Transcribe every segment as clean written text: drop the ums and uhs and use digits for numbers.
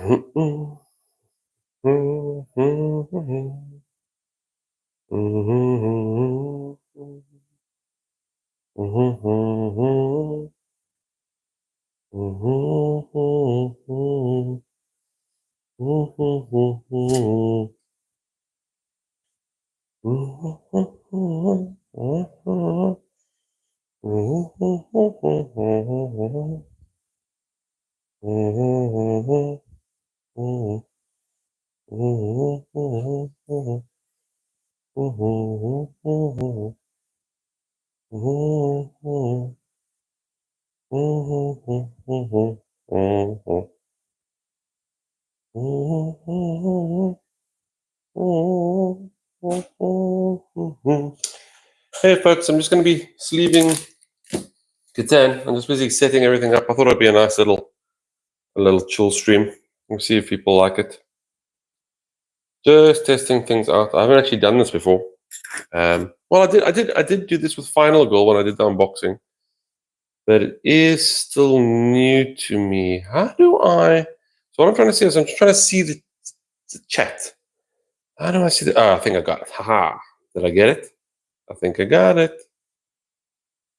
Hey folks, I'm just going to be sleeving Catan. I'm just busy setting everything up. I thought it'd be a nice little chill stream. We'll see if people like it. Just testing things out. I haven't actually done this before. Well, I did do this with Final Girl when I did the unboxing, but it is still new to me. How do I? So what I'm trying to see is I'm just trying to see the chat. How do I see the? Oh, I think I got it. Haha! Did I get it? I think I got it.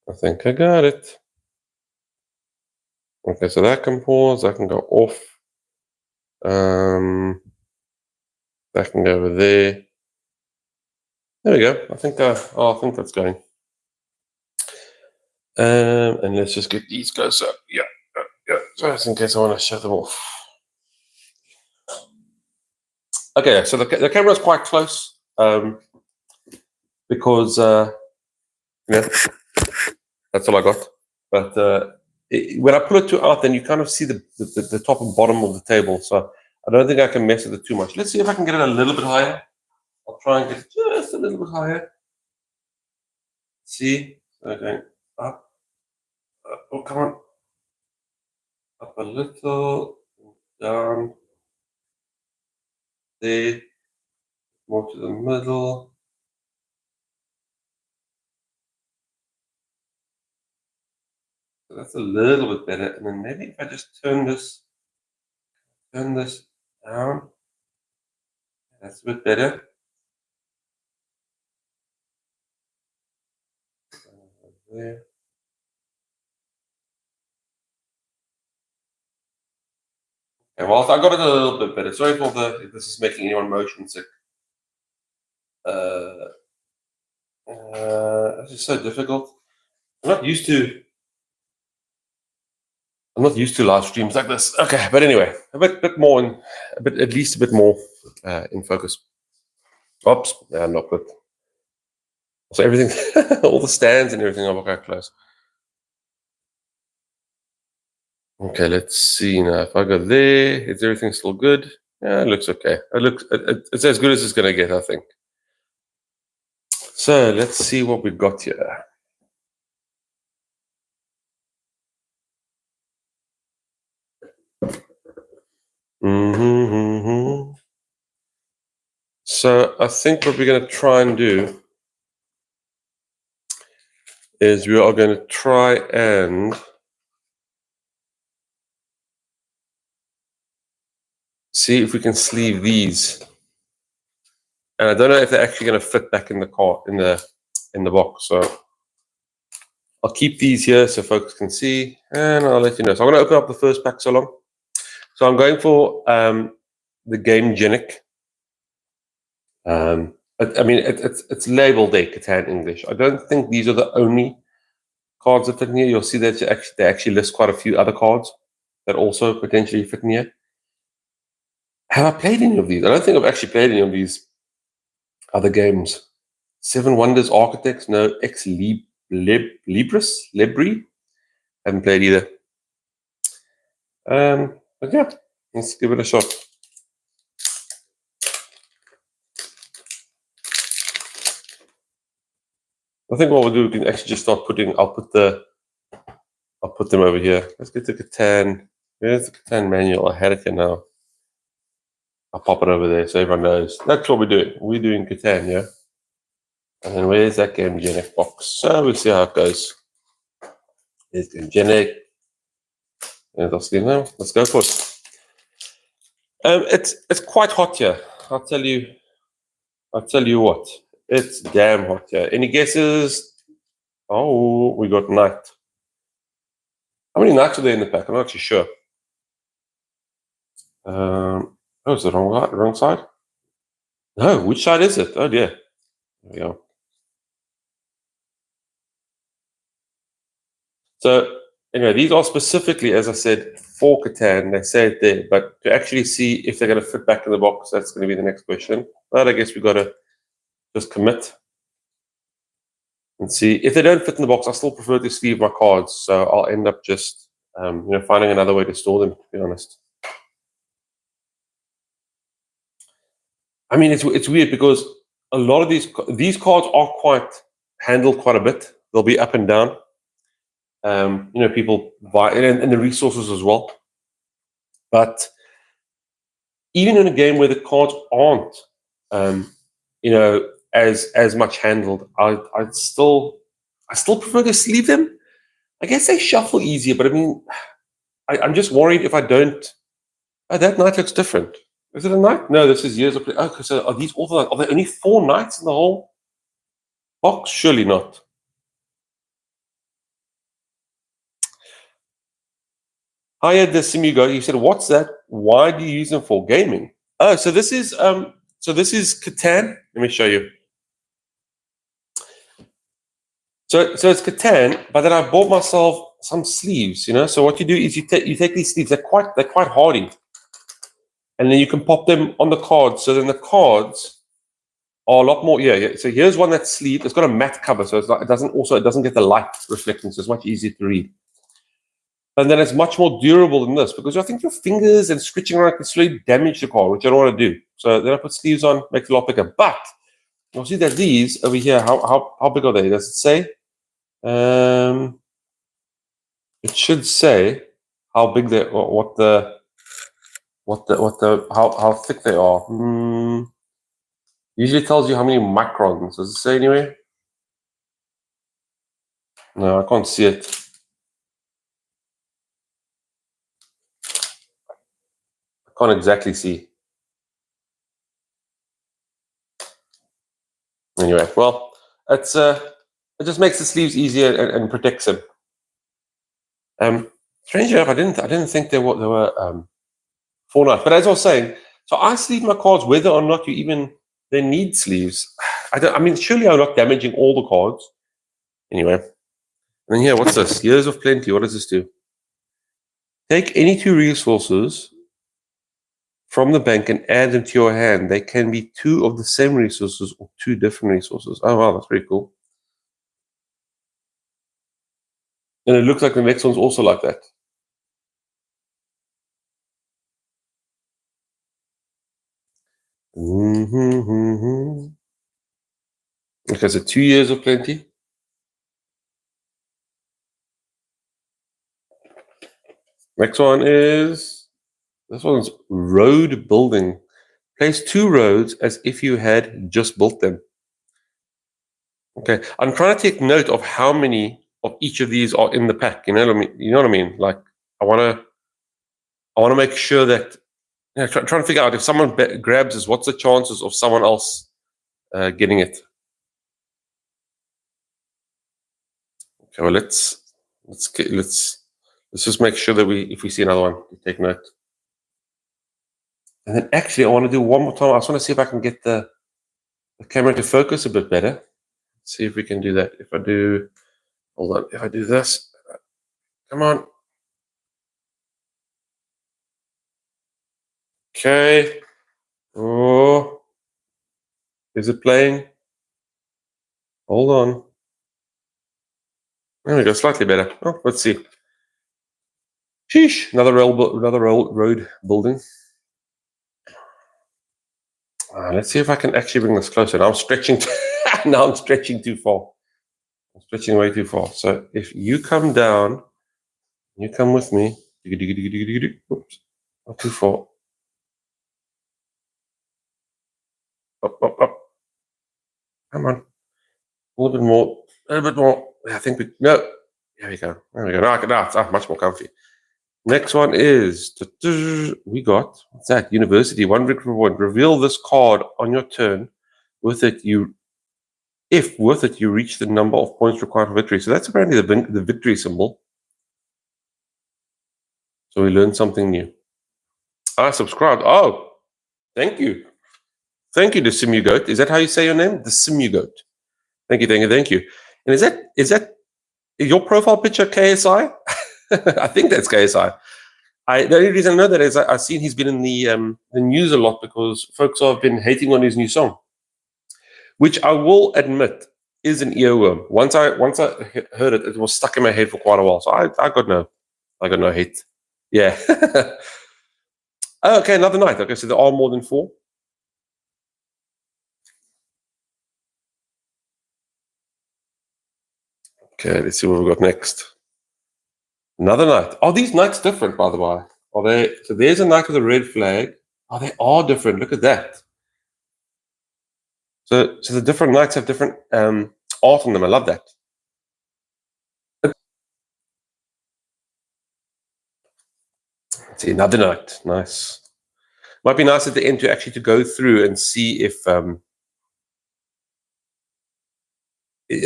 I think I got it. Okay, so that can pause. That can go off. That can go over there. There we go. I think that's going. And let's just get these guys up. Yeah. Just in case I want to shut them off. Okay, so the camera is quite close because that's all I got. But when I pull it out, then you kind of see the top and bottom of the table. So I don't think I can mess with it too much. Let's see if I can get it a little bit higher. I'll try and get it just a little bit higher. See? Okay. Up. Oh, come on. Up a little. Down. There. More to the middle. So that's a little bit better. And then maybe if I just turn this down. That's a bit better. There. Okay, well, I got it a little bit better. Sorry for if this is making anyone motion sick. This is so difficult. I'm not used to live streams like this. Okay, but anyway, at least a bit more in focus. Oops, yeah, not good. So everything, all the stands and everything are quite close. Okay, let's see now. If I go there, is everything still good? Yeah, it looks okay. It's as good as it's going to get, I think. So let's see what we've got here. So I think what we're going to try and do is we are going to try and see if we can sleeve these. And I don't know if they're actually going to fit back in the car in the box. So I'll keep these here so folks can see, and I'll let you know. So I'm going to open up the first pack so long. So I'm going for the Game Genic. I mean, it's labeled there, Catan English. I don't think these are the only cards that fit in here. You'll see that they actually list quite a few other cards that also potentially fit in here. Have I played any of these? I don't think I've actually played any of these other games. Seven Wonders Architects, no. Ex Libri. Haven't played either. But yeah, let's give it a shot. I think what we'll do, we can actually just start putting. I'll put them over here. Let's get the Catan. Where's the Catan manual? I had it here now. I'll pop it over there so everyone knows. That's what we're doing. We're doing Catan, yeah. And then where's that Game Genic box? So we'll see how it goes. There's Game Genic. And let's go for it. It's quite hot here. I'll tell you what. It's damn hot here. Any guesses? Oh, we got night. How many nights are there in the pack? I'm not actually sure. Oh, it's the wrong side? No, which side is it? Oh dear. There we go. So anyway, these are specifically, as I said, for Catan. They say it there, but to actually see if they're going to fit back in the box, that's going to be the next question. But I guess we've got to just commit and see. If they don't fit in the box, I still prefer to sleeve my cards, so I'll end up just finding another way to store them, to be honest. I mean, it's weird because a lot of these cards are handled quite a bit. They'll be up and down. People buy and the resources as well. But even in a game where the cards aren't, as much handled, I still prefer to sleeve them. I guess they shuffle easier, but I mean, I'm just worried if I don't. Oh, that knight looks different. Is it a knight? No, this is years of play. Oh, so are these all? Are there only 4 knights in the whole box? Surely not. Hiya, the Simugo. You said, "What's that? Why do you use them for gaming?" Oh, so this is Catan. Let me show you. So it's Catan, but then I bought myself some sleeves. So what you do is you take these sleeves. They're quite hardy, and then you can pop them on the cards. So then the cards are a lot more. Yeah. So here's one that's sleeved. It's got a matte cover, so it doesn't get the light reflecting. So it's much easier to read. And then it's much more durable than this because I think your fingers and scratching around can slowly damage the card, which I don't want to do. So then I put sleeves on, makes it a lot bigger. But you'll see that these over here, how big are they? Does it say? It should say how big they or how thick they are. Usually tells you how many microns. Does it say anyway? No, I can't see it. I can't exactly see. Anyway, well, it just makes the sleeves easier and protects them. Strangely enough, I didn't think there were 4 knights. But as I was saying, so I sleeve my cards whether or not they need sleeves. I mean, surely I'm not damaging all the cards. Anyway, and then here, what's this? Years of Plenty. What does this do? Take any 2 resources from the bank and add them to your hand. They can be 2 of the same resources or 2 different resources. Oh wow, that's pretty cool. And it looks like the next one's also like that. Okay, so 2 years of Plenty. Next one is, this one's road building. Place 2 roads as if you had just built them. Okay, I'm trying to take note of how many of each of these are in the pack. You know what I mean? Like, I want to make sure that, trying to figure out if someone grabs this, what's the chances of someone else getting it? Okay, well let's just make sure that if we see another one, we take note. And then actually, I want to do one more time. I just want to see if I can get the camera to focus a bit better. See if we can do that. If I do, hold on. If I do this, come on. Okay. Oh, is it playing? Hold on. There we go. Slightly better. Oh, let's see. Sheesh. Another road building. Let's see if I can actually bring this closer. Now I'm stretching. Now I'm stretching too far. I'm stretching way too far. So if you come down, you come with me. Oops, not too far. Up. Come on. A little bit more. A little bit more. I think no. There we go. There we go. Now it's much more comfy. Next one is we got what's that? University 1 victory point. Reveal this card on your turn. With it, you reach the number of points required for victory. So that's apparently the victory symbol. So we learned something new. I subscribed. Oh, thank you. Thank you, the Simu Goat. Is that how you say your name? The Simu Goat. Thank you. And is that your profile picture KSI? I think that's KSI. The only reason I know that is I've seen he's been in the news a lot because folks have been hating on his new song, which I will admit is an earworm. Once I heard it, it was stuck in my head for quite a while. So I got no hate. Yeah. Oh, okay, another night. Okay, so there are more than 4. Okay, let's see what we've got next. Another night. Are these nights different, by the way? Are they? So there's a night with a red flag. Oh, they are different. Look at that. So the different nights have different art on them. I love that. Let's see, another night. Nice. Might be nice at the end to go through and see if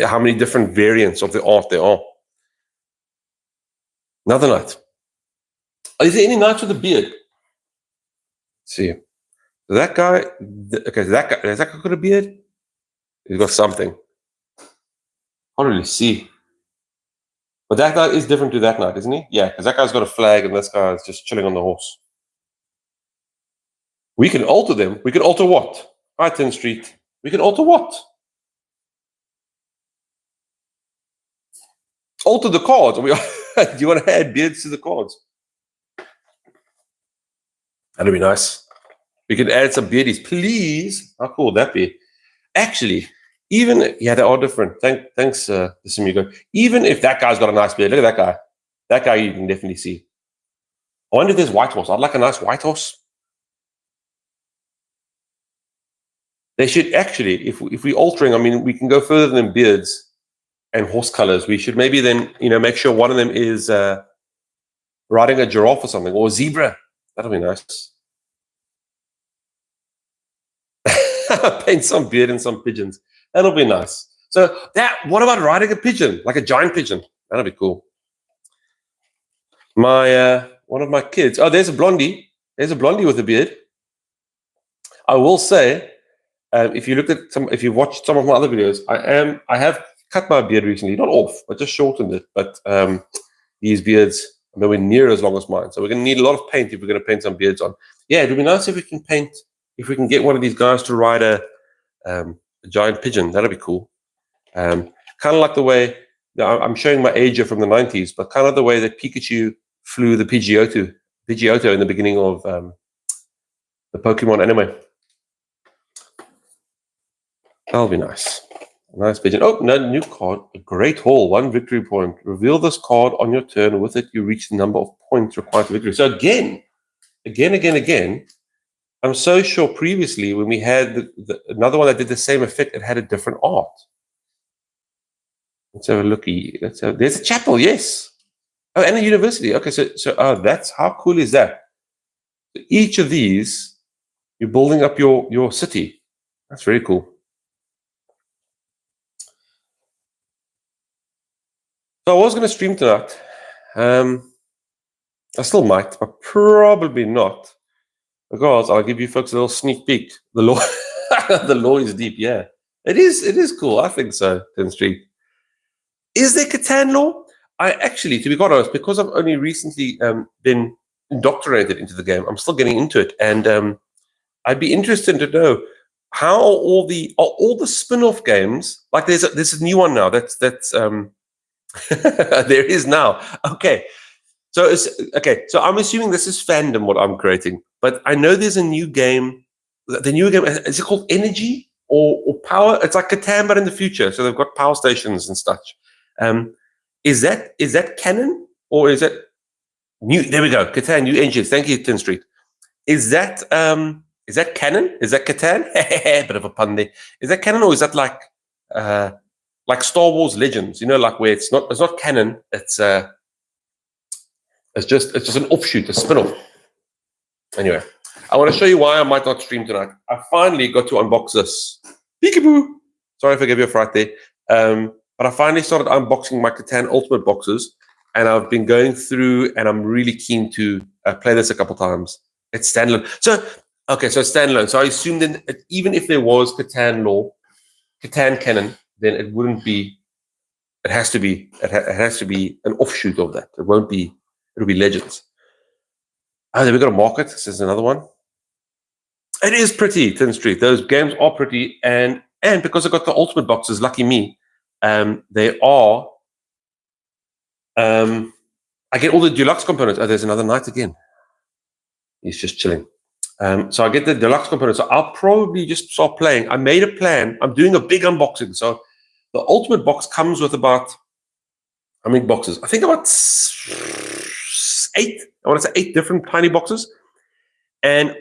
how many different variants of the art there are. Another night. Is there any nights with a beard? Let's see. That guy, okay, that guy, has that guy got a beard? He's got something. Can't really see. But that guy is different to that night, isn't he? Yeah, because that guy's got a flag and this guy is just chilling on the horse. We can alter them. We can alter what? Hi, 10th Street. We can alter what? Alter the cards. Do you want to add beards to the cards? That'd be nice. We can add some beardies, please. How cool would that be? Actually, they are different. Thanks, Simigo. Even if that guy's got a nice beard, look at that guy. That guy you can definitely see. I wonder if there's white horse. I'd like a nice white horse. They should actually, if we're altering, I mean, we can go further than beards and horse colors. We should maybe then, make sure one of them is riding a giraffe or something, or a zebra. That'll be nice. Paint some beard and some pigeons. That'll be nice. So what about riding a pigeon, like a giant pigeon? That'll be cool. One of my kids. Oh, there's a blondie. There's a blondie with a beard. I will say, if you watched some of my other videos, I have cut my beard recently, not off, but just shortened it. But these beards are nowhere near as long as mine, so we're going to need a lot of paint if we're going to paint some beards on. Yeah, it would be nice if we can paint. If we can get one of these guys to ride a giant pigeon, that'd be cool. Kind of like the way I'm showing my age from the 90s, but kind of the way that Pikachu flew the Pidgeotto in the beginning of the Pokemon anime. That'll be nice. Nice pigeon. Oh, no, new card. A Great Hall. 1 victory point. Reveal this card on your turn. With it, you reach the number of points required for victory. So again, I'm so sure previously when we had another one that did the same effect, it had a different art. Let's have a looky. There's a chapel, yes. Oh, and a university. Okay, so that's how cool is that? So each of these, you're building up your city. That's very cool. So I was going to stream tonight. I still might, but probably not. Because I'll give you folks a little sneak peek. The law, the law is deep. Yeah, it is cool. I think so. 10th Street. Is there Catan law? I actually, to be quite honest, because I've only recently been indoctrinated into the game, I'm still getting into it, and I'd be interested to know how all the spin-off games. Like there's a new one now. That's there is now. Okay. So So I'm assuming this is fandom what I'm creating, but I know there's a new game. The new game is it called Energy or Power? It's like Catan but in the future. So they've got power stations and such. Is that canon or is that new? There we go. Catan new engines. Thank you, 10th Street. Is that canon? Is that Catan? Bit of a pun there. Is that canon or is that like Star Wars Legends? Like where it's not canon. It's It's just an offshoot, a spin-off. Anyway, I want to show you why I might not stream tonight. I finally got to unbox this. Peekaboo! Sorry if I gave you a fright there. But I finally started unboxing my Catan Ultimate boxes, and I've been going through, and I'm really keen to play this a couple times. It's standalone. So it's standalone. So I assumed that even if there was Catan canon, then it wouldn't be. It has to be. It has to be an offshoot of that. It won't be. It'll be Legends. Oh, then we got a market. This is another one. It is pretty, Tin Street. Those games are pretty, and because I got the Ultimate boxes, lucky me. They are. I get all the deluxe components. Oh, there's another night again. He's just chilling. So I get the deluxe components. So I'll probably just start playing. I made a plan. I'm doing a big unboxing. So the Ultimate box comes with about, how many boxes? I think about 8. I want to say 8 different tiny boxes. And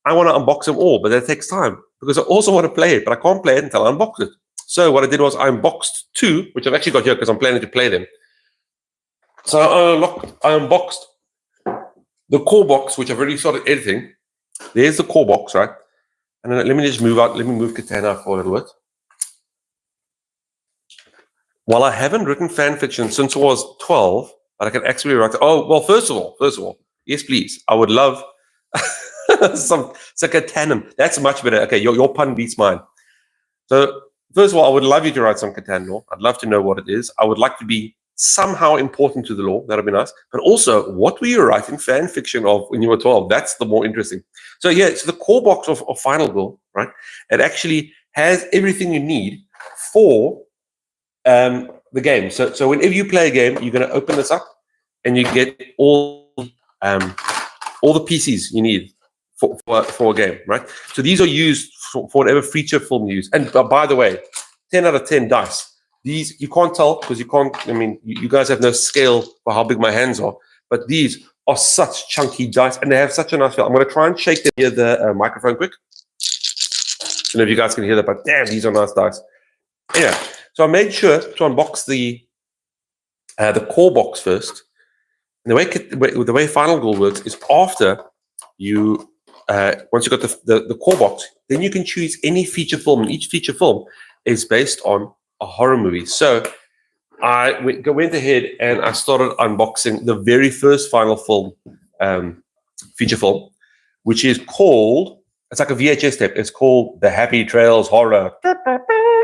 I want to unbox them all, but that takes time because I also want to play it, but I can't play it until I unbox it. So what I did was I unboxed 2, which I've actually got here because I'm planning to play them. So I unboxed the core box, which I've already started editing. There's the core box, right? And then let me just move out. Let me move Catan out for a little bit. While I haven't written fan fiction since I was 12, but I can actually write. Oh, well, first of all, yes, please. I would love some Catan. That's much better. Okay, your pun beats mine. So first of all, I would love you to write some Catan lore. I'd love to know what it is. I would like to be somehow important to the lore. That would be nice. But also, what were you writing fan fiction of when you were 12? That's the more interesting. So yeah, it's the core box of Final Girl, right? It actually has everything you need for the game. So whenever you play a game, you're going to open this up and you get all the pieces you need for a game, right? So these are used for whatever feature film you use. And by the way, 10 out of 10 dice. These, you can't tell because you can't, I mean, you guys have no scale for how big my hands are, but these are such chunky dice and they have such a nice feel. I'm going to try and shake them near the microphone quick. I don't know if you guys can hear that, but damn, these are nice dice. Yeah. So I made sure to unbox the core box first. And the way Final Girl works is after you, once you got the core box, then you can choose any feature film, and each feature film is based on a horror movie. So I went ahead and I started unboxing the very first Final film, feature film, which is called, it's like a VHS tape. It's called The Happy Trails Horror.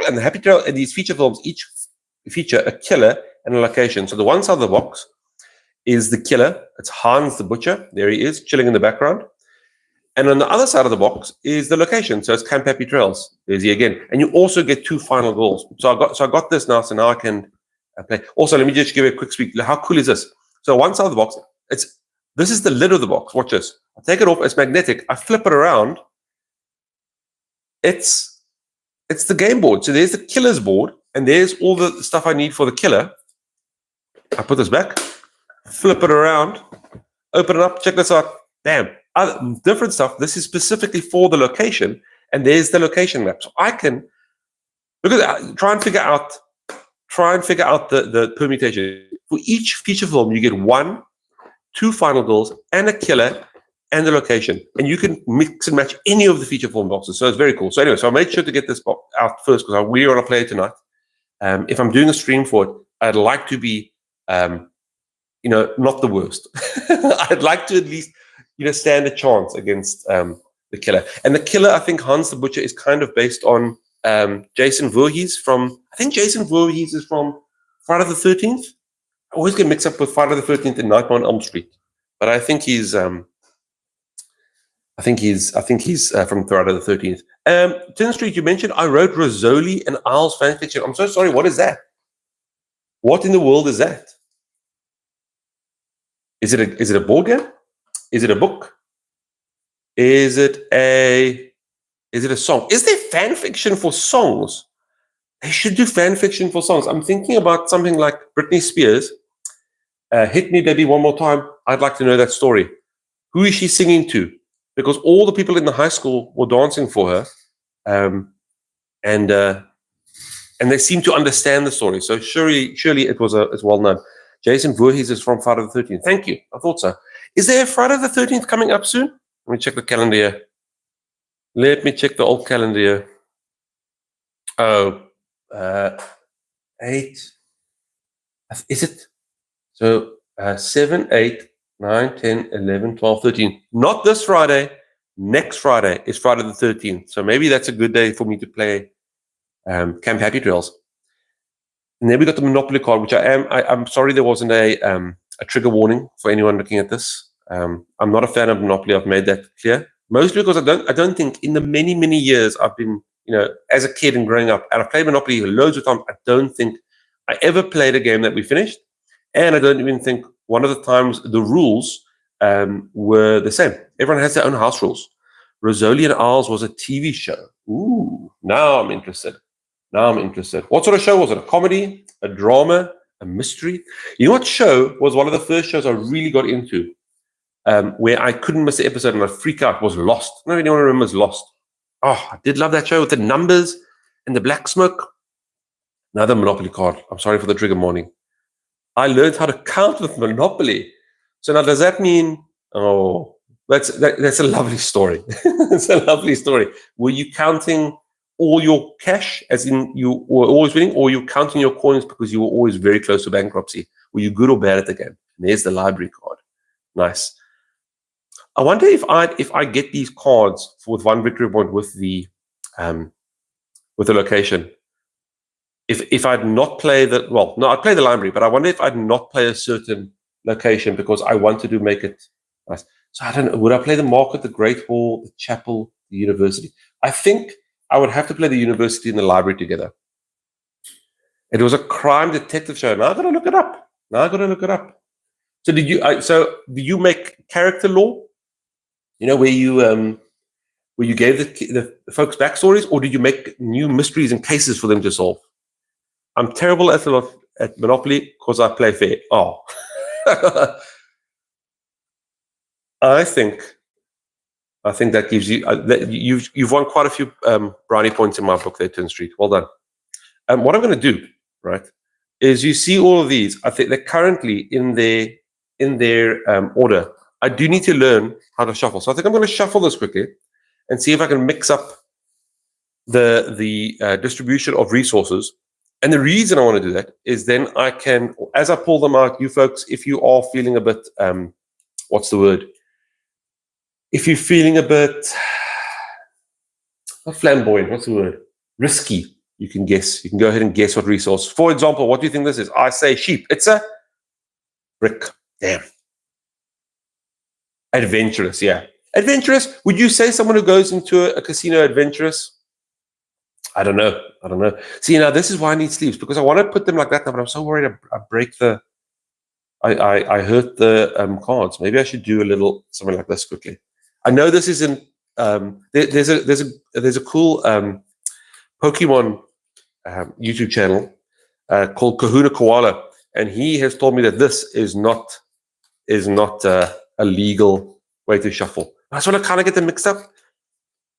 And the Happy Trail, and these feature films each feature a killer and a location. So the one side of the box is the killer. It's Hans the Butcher. There he is, chilling in the background. And on the other side of the box is the location. So it's Camp Happy Trails. There's he again. And you also get 2 Final Girls. So I got this now. So now I can play. Also, let me just give you a quick speak. How cool is this? So one side of the box, this is the lid of the box. Watch this. I take it off. It's magnetic. I flip it around. It's the game board. So there's the killer's board, and there's all the stuff I need for the killer. I put this back, flip it around, open it up, check this out. Damn, different stuff. This is specifically for the location, and there's the location map. So I can try and figure out the permutation. For each feature film, you get 1, 2 Final Girls, and a killer, and the location. And you can mix and match any of the feature film boxes. So it's very cool. So anyway, so I made sure to get this box out first because we want to play it tonight. If I'm doing a stream for it, I'd like to be, not the worst. I'd like to at least, stand a chance against the killer. And the killer, I think Hans the Butcher is kind of based on Jason Voorhees I think Jason Voorhees is from Friday the 13th. I always get mixed up with Friday the 13th and Nightmare on Elm Street. But I think he's from Friday the 13th. Tin Street, you mentioned I wrote Rizzoli and Isles fanfiction. I'm so sorry. What is that? What in the world is that? Is it a board game? Is it a book? Is it a song? Is there fan fiction for songs? They should do fan fiction for songs. I'm thinking about something like Britney Spears. Hit Me Baby One More Time. I'd like to know that story. Who is she singing to? Because all the people in the high school were dancing for her, and they seem to understand the story. So surely it's well known. Jason Voorhees is from Friday the 13th. Thank you. I thought so. Is there a Friday the 13th coming up soon? Let me check the calendar here. Let me check the old calendar here. Oh, 8. Is it? So 7, 8, 9, 10, 11, 12, 13. Not this Friday. Next Friday is Friday the 13th. So maybe that's a good day for me to play Camp Happy Trails. And then we got the Monopoly card, which I'm sorry there wasn't a trigger warning for anyone looking at this. I'm not a fan of Monopoly. I've made that clear. Mostly because I don't think in the many, many years I've been, as a kid and growing up, and I've played Monopoly loads of times, I don't think I ever played a game that we finished. And I don't even think one of the times the rules were the same. Everyone has their own house rules. Rizzoli and Isles was a TV show. Ooh, now I'm interested. What sort of show was it? A comedy, a drama, a mystery? You know what show was one of the first shows I really got into, where I couldn't miss the episode and I'd freak out, was Lost. I don't know if anyone remembers Lost. Oh, I did love that show with the numbers and the black smoke. Another Monopoly card. I'm sorry for the trigger warning. I learned how to count with Monopoly. So now does that mean, that's a lovely story. It's a lovely story. Were you counting all your cash, as in you were always winning, or you're counting your coins because you were always very close to bankruptcy? Were you good or bad at the game? And there's the library card. Nice. I wonder if I get these cards with 1 victory point with the location. If I'd not play I'd play the library, but I wonder if I'd not play a certain location because I wanted to make it nice. So I don't know. Would I play the market, the Great Hall, the chapel, the university? I think I would have to play the university and the library together. It was a crime detective show. Now I got to look it up. So do you make character law? Where you gave the folks backstories, or did you make new mysteries and cases for them to solve? I'm terrible at Monopoly because I play fair. Oh, I think that gives you that you've won quite a few brownie points in my book there, Turn Street. Well done. What I'm going to do, right, is you see all of these. I think they're currently in their order. I do need to learn how to shuffle, so I think I'm going to shuffle this quickly and see if I can mix up the distribution of resources. And the reason I want to do that is then I can, as I pull them out, you folks, if you are feeling a bit, what's the word? If you're feeling a bit, not flamboyant, what's the word? Risky, you can guess. You can go ahead and guess what resource. For example, what do you think this is? I say sheep. It's a brick. Damn. Adventurous, yeah. Adventurous. Would you say someone who goes into a casino adventurous? I don't know. See, now this is why I need sleeves, because I want to put them like that now, but I'm so worried I break I hurt the cards. Maybe I should do a little something like this quickly. I know this isn't. There's a cool Pokemon YouTube channel called Kahuna Koala, and he has told me that this is not a legal way to shuffle. I just want to kind of get them mixed up.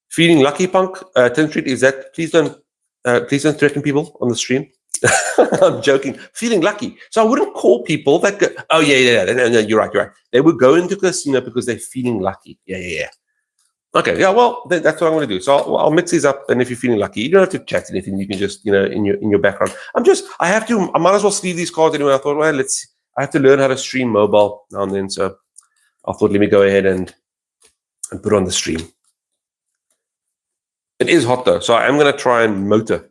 Feeling lucky, Punk. 10th Street, is that? Please don't threaten people on the stream. I'm joking. Feeling lucky. So I wouldn't call people that go, oh, yeah. No, you're right. They would go into casino because they're feeling lucky. Yeah. Okay, yeah, well, that's what I'm going to do. So I'll mix these up, and if you're feeling lucky, you don't have to chat anything. You can just, in your background. I might as well sleeve these cards anyway. I thought, well, I have to learn how to stream mobile now and then. So I thought, let me go ahead and put on the stream. It is hot though, so I am going to try and motor.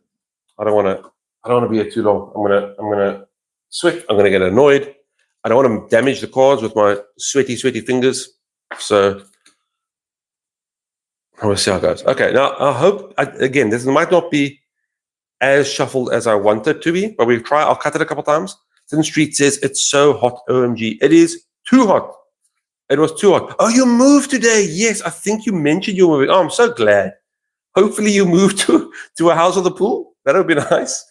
I don't want to be here too long. I'm gonna sweat. I'm gonna get annoyed. I don't want to damage the cards with my sweaty fingers. So we'll see how it goes. Okay, now I hope again this might not be as shuffled as I want it to be, but we'll try. I'll cut it a couple times. Thin Street says it's so hot. OMG, it is too hot. It was too hot. Oh, you moved today? Yes, I think you mentioned you were moving. Oh, I'm so glad. Hopefully you move to a house with a pool. That would be nice.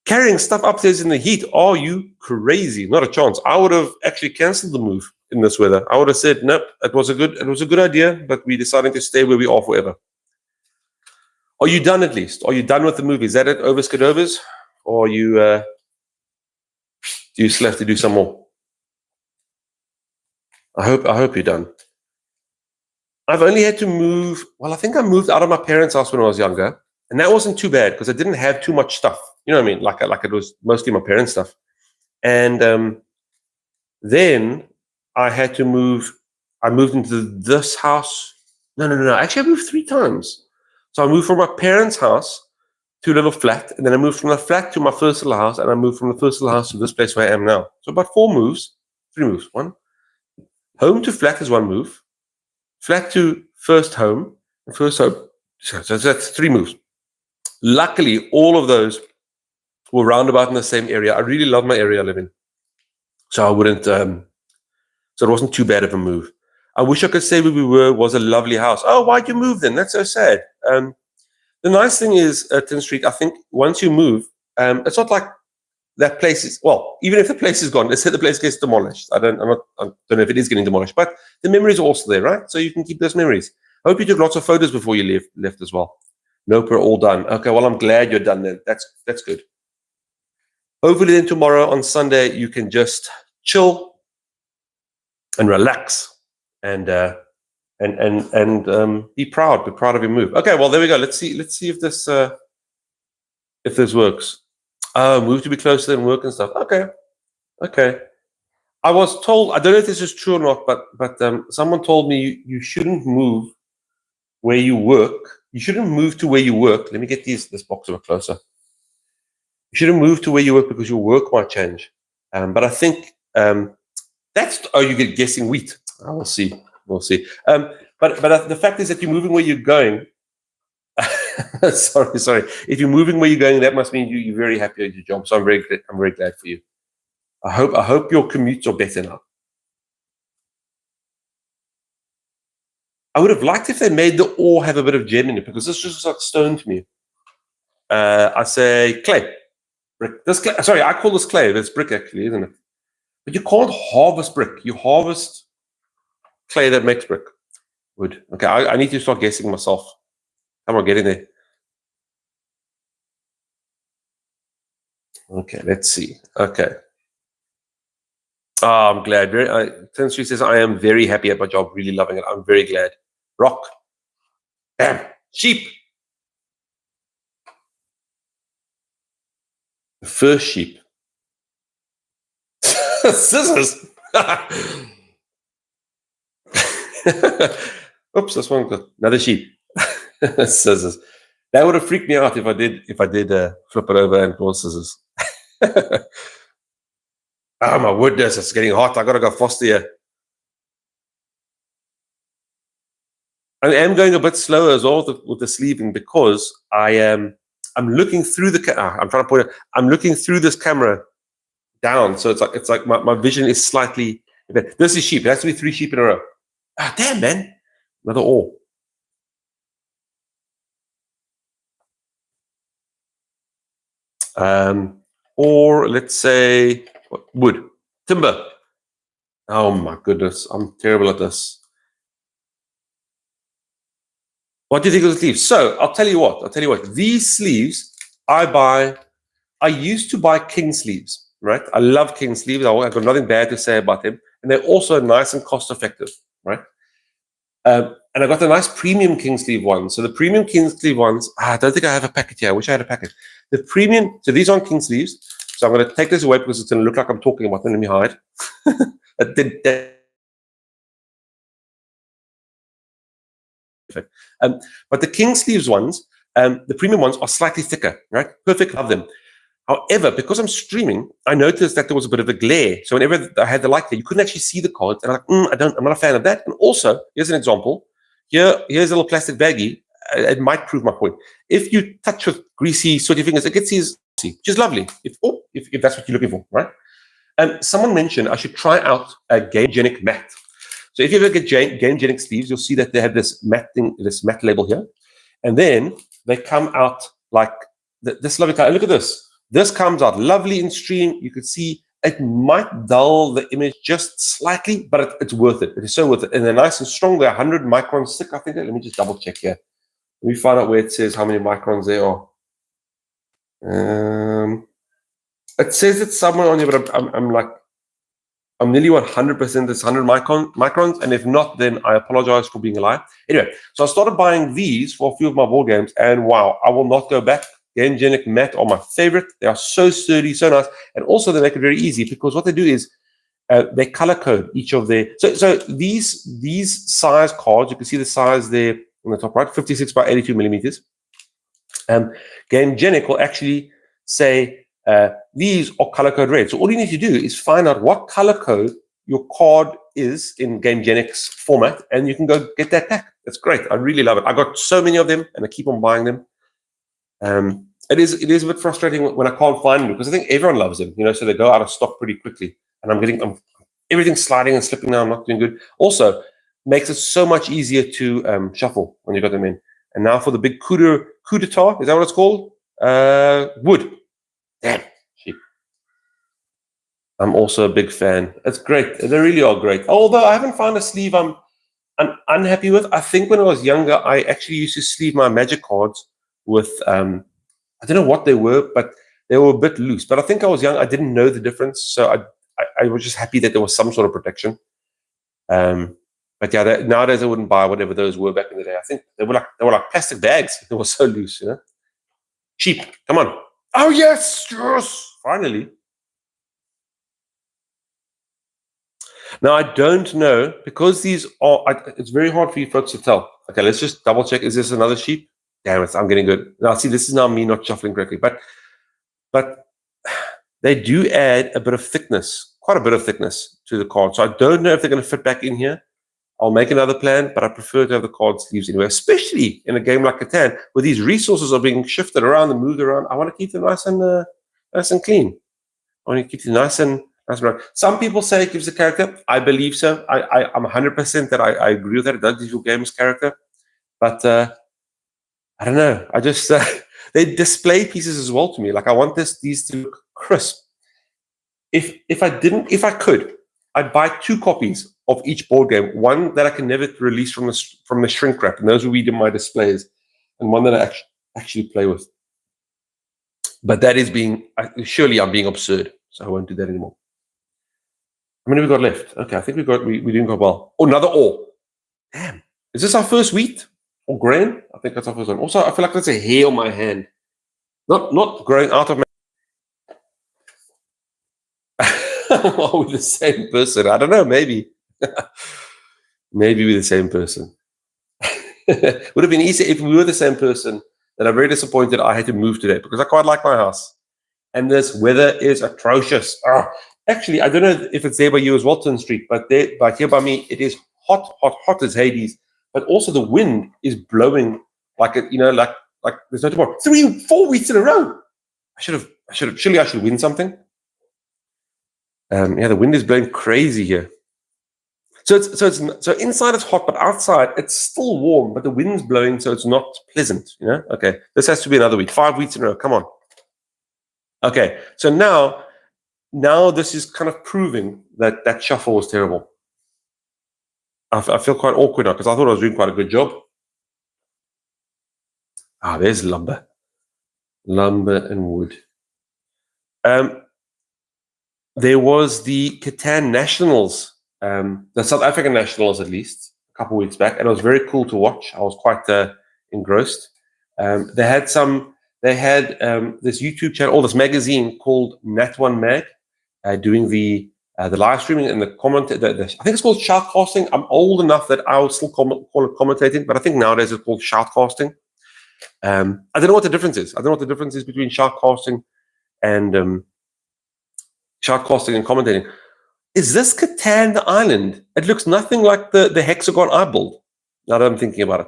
Carrying stuff upstairs in the heat. Are you crazy? Not a chance. I would have actually cancelled the move in this weather. I would have said, nope, it was a good idea, but we decided to stay where we are forever. Are you done at least? Are you done with the movie? Is that it? Over Skidovers? Or are you Do you still have to do some more? I hope you're done. I've only had to move. Well, I think I moved out of my parents' house when I was younger, and that wasn't too bad because I didn't have too much stuff. You know what I mean? Like it was mostly my parents' stuff. And then I had to move. I moved into this house. No. Actually, I moved 3 times. So I moved from my parents' house to a little flat, and then I moved from the flat to my first little house, and I moved from the first little house to this place where I am now. So about 4 moves, 3 moves. One, home to flat is 1 move, flat to first home, and first home. So that's 3 moves. Luckily, all of those were roundabout in the same area. I really love my area I live in, so I wouldn't. So it wasn't too bad of a move. I wish I could say where we were was a lovely house. Oh, why'd you move then? That's so sad. The nice thing is, 10th Street, I think once you move, it's not like that place is, well, even if the place is gone, let's say the place gets demolished. I don't know if it is getting demolished, but the memories are also there, right? So you can keep those memories. I hope you took lots of photos before you left as well. Nope, we're all done. Okay, well, I'm glad you're done then. That's good. Hopefully then tomorrow on Sunday, you can just chill and relax and be proud of your move. Okay, well, there we go. Let's see if this works. Move to be closer than work and stuff. Okay. I was told, I don't know if this is true or not, but someone told me you shouldn't move where you work. You shouldn't move to where you work. Let me get this box a bit closer. You shouldn't move to where you work because your work might change. But I think you get guessing wheat. We'll see. But the fact is that you're moving where you're going. sorry. If you're moving where you're going, that must mean you're very happy at your job. So I'm very glad for you. I hope your commutes are better now. I would have liked if they made the ore have a bit of gem in it, because this just looks like stone to me. I say clay, brick. This clay. Sorry, I call this clay. That's brick actually, isn't it? But you can't harvest brick. You harvest clay that makes brick. Wood. Okay, I need to start guessing myself. Come on, get in there. Okay, let's see. Okay. Oh, I'm glad. 10th Street says, I am very happy at my job, really loving it. I'm very glad. Rock. Bam. Sheep. The first sheep. Scissors. Oops, that's one good. Another sheep. Scissors. That would have freaked me out if I did flip it over and pull scissors. Oh my goodness, it's getting hot. I gotta go faster here. I am going a bit slower as well with the sleeving because I'm looking through I'm trying to point it. I'm looking through this camera down, so it's like my vision is slightly. This is sheep. It has to be 3 sheep in a row. Ah, damn, man. Another ore. Or let's say wood, timber. Oh my goodness, I'm terrible at this. What do you think of the sleeves? So I'll tell you what. These sleeves I used to buy king sleeves, right? I love king sleeves. I've got nothing bad to say about them, and they're also nice and cost effective, right? And I got the nice premium king sleeve ones. So the premium king sleeve ones, I don't think I have a packet here. I wish I had a packet. The premium, so these aren't king sleeves. So I'm going to take this away because it's going to look like I'm talking about them. Let me hide. But the king sleeves ones, the premium ones are slightly thicker, right? Perfect, love them. However, because I'm streaming, I noticed that there was a bit of a glare. So whenever I had the light there, you couldn't actually see the cards. And I'm like, I'm not a fan of that. And also, here's an example. Here's a little plastic baggie. It might prove my point. If you touch with greasy, sweaty fingers, it gets easy, which is lovely. If that's what you're looking for, right? Someone mentioned I should try out a Gamegenic matte. So if you ever get Gamegenic sleeves, you'll see that they have this matte thing, this matte label here, and then they come out like this lovely color. Look at this. This comes out lovely in stream. You could see it might dull the image just slightly, but it's worth it. It is so worth it. And they're nice and strong. They're 100 microns thick, I think. Let me just double check here. Let me find out where it says how many microns there are. It says it's somewhere on here, but I'm like, I'm nearly 100% it's 100 microns, and if not, then I apologize for being a liar. Anyway, so I started buying these for a few of my board games, and wow, I will not go back. GameGenic matte are my favorite. They are so sturdy, so nice, and also they make it very easy because what they do is they color code each of their. So these size cards, you can see the size there on the top right, 56 by 82 millimeters. GameGenic will actually say these are color code red. So all you need to do is find out what color code your card is in GameGenic's format, and you can go get that pack. It's great. I really love it. I got so many of them, and I keep on buying them. It is a bit frustrating when I can't find them because I think everyone loves them, so they go out of stock pretty quickly, and I'm everything's sliding and slipping now. I'm not doing good. Also, makes it so much easier to shuffle when you got them in. And now for the big coup d'etat, is that what it's called? Wood. Damn, sheep. I'm also a big fan. It's great. They really are great. Although I haven't found a sleeve I'm unhappy with. I think when I was younger, I actually used to sleeve my Magic cards with, I don't know what they were, but they were a bit loose. But I think I was young. I didn't know the difference. So I was just happy that there was some sort of protection. But yeah, nowadays I wouldn't buy whatever those were back in the day. I think they were like plastic bags. They were so loose, Cheap. Come on. Oh yes, finally. Now I don't know because these are. It's very hard for you folks to tell. Okay, let's just double check. Is this another sheep? Damn it, I'm getting good. Now see, this is now me not shuffling correctly, but they do add a bit of thickness, quite a bit of thickness to the card. So I don't know if they're going to fit back in here. I'll make another plan, but I prefer to have the card sleeves anyway, especially in a game like Catan, where these resources are being shifted around and moved around. I want to keep them nice and clean. I want to keep them nice and brown. Some people say it gives the character. I believe so. I'm 100% that I agree with that. It does give your game's character. But I don't know. I just, they display pieces as well to me. Like I want these to look crisp. If I could, I'd buy 2 copies of each board game. One that I can never release from the shrink wrap, and those will be in my displays, and one that I actually play with. But that is surely I'm being absurd, so I won't do that anymore. How many we got left? Okay, I think we're doing quite well. Oh, another ore. Damn, is this our first wheat or grain? I think that's our first one. Also, I feel like that's a hair on my hand, not growing out of my. Are we the same person? I don't know. Maybe. Maybe we're the same person. Would have been easier if we were the same person. Then I'm very disappointed I had to move today because I quite like my house. And this weather is atrocious. Actually, I don't know if it's there by you as Walton Street, but here by me, it is hot as Hades. But also the wind is blowing like like there's no tomorrow. 3-4 weeks in a row. Surely I should win something. The wind is blowing crazy here. So inside it's hot, but outside it's still warm, but the wind's blowing, so it's not pleasant. Okay, this has to be another week. 5 weeks in a row. Come on. Okay, so now this is kind of proving that shuffle was terrible. I feel quite awkward now because I thought I was doing quite a good job. There's lumber and wood. There was the Catan Nationals, the South African Nationals at least, a couple of weeks back, and it was very cool to watch. I was quite engrossed. They had this YouTube channel or this magazine called Nat1 Mag, doing the live streaming and the comment. I think it's called shoutcasting. I'm old enough that I would still call it commentating, but I think nowadays it's called shoutcasting. I don't know what the difference is. I don't know what the difference is between shoutcasting and shoutcasting and commentating. Is this Catan the island? It looks nothing like the hexagon I built. Now that I'm thinking about it.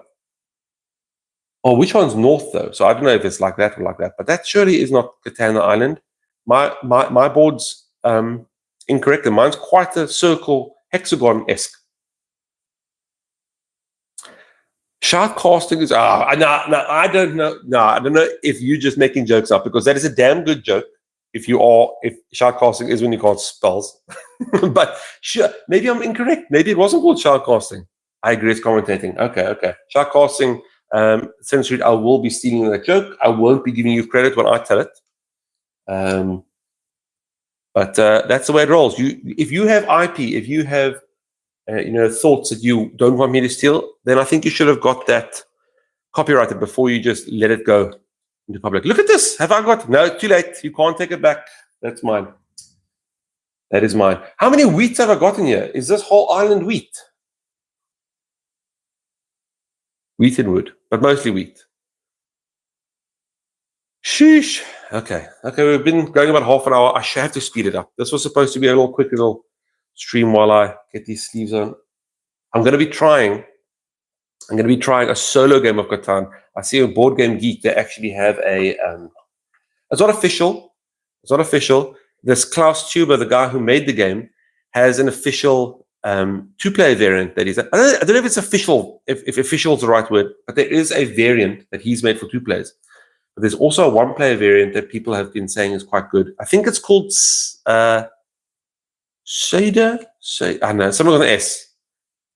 Oh, which one's north though? So I don't know if it's like that or like that, but that surely is not Catan the island. My board's incorrect, and mine's quite a circle hexagon-esque. Shoutcasting is no, I don't know. No, I don't know if you're just making jokes up, because that is a damn good joke. If shoutcasting is when you can't spells. But sure, maybe I'm incorrect. Maybe it wasn't called shoutcasting. I agree, it's commentating. Okay. Shoutcasting, censored. I will be stealing that joke. I won't be giving you credit when I tell it. But that's the way it rolls. If you have IP, if you have thoughts that you don't want me to steal, then I think you should have got that copyrighted before you just let it go into public. Look at this. Have I got? No, too late. You can't take it back. That's mine. That is mine. How many wheats have I got in here? Is this whole island wheat? Wheat and wood, but mostly wheat. Sheesh. Okay, we've been going about half an hour. I should have to speed it up. This was supposed to be a little quick little stream while I get these sleeves on. I'm going to be trying a solo game of Catan. I see on Board Game Geek they actually have a. It's not official. This Klaus Tuber, the guy who made the game, has an official two-player variant that is. I don't know if it's official, if official is the right word, but there is a variant that he's made for 2 players. But there's also a 1-player variant that people have been saying is quite good. I think it's called Seda. I don't know, something with an S.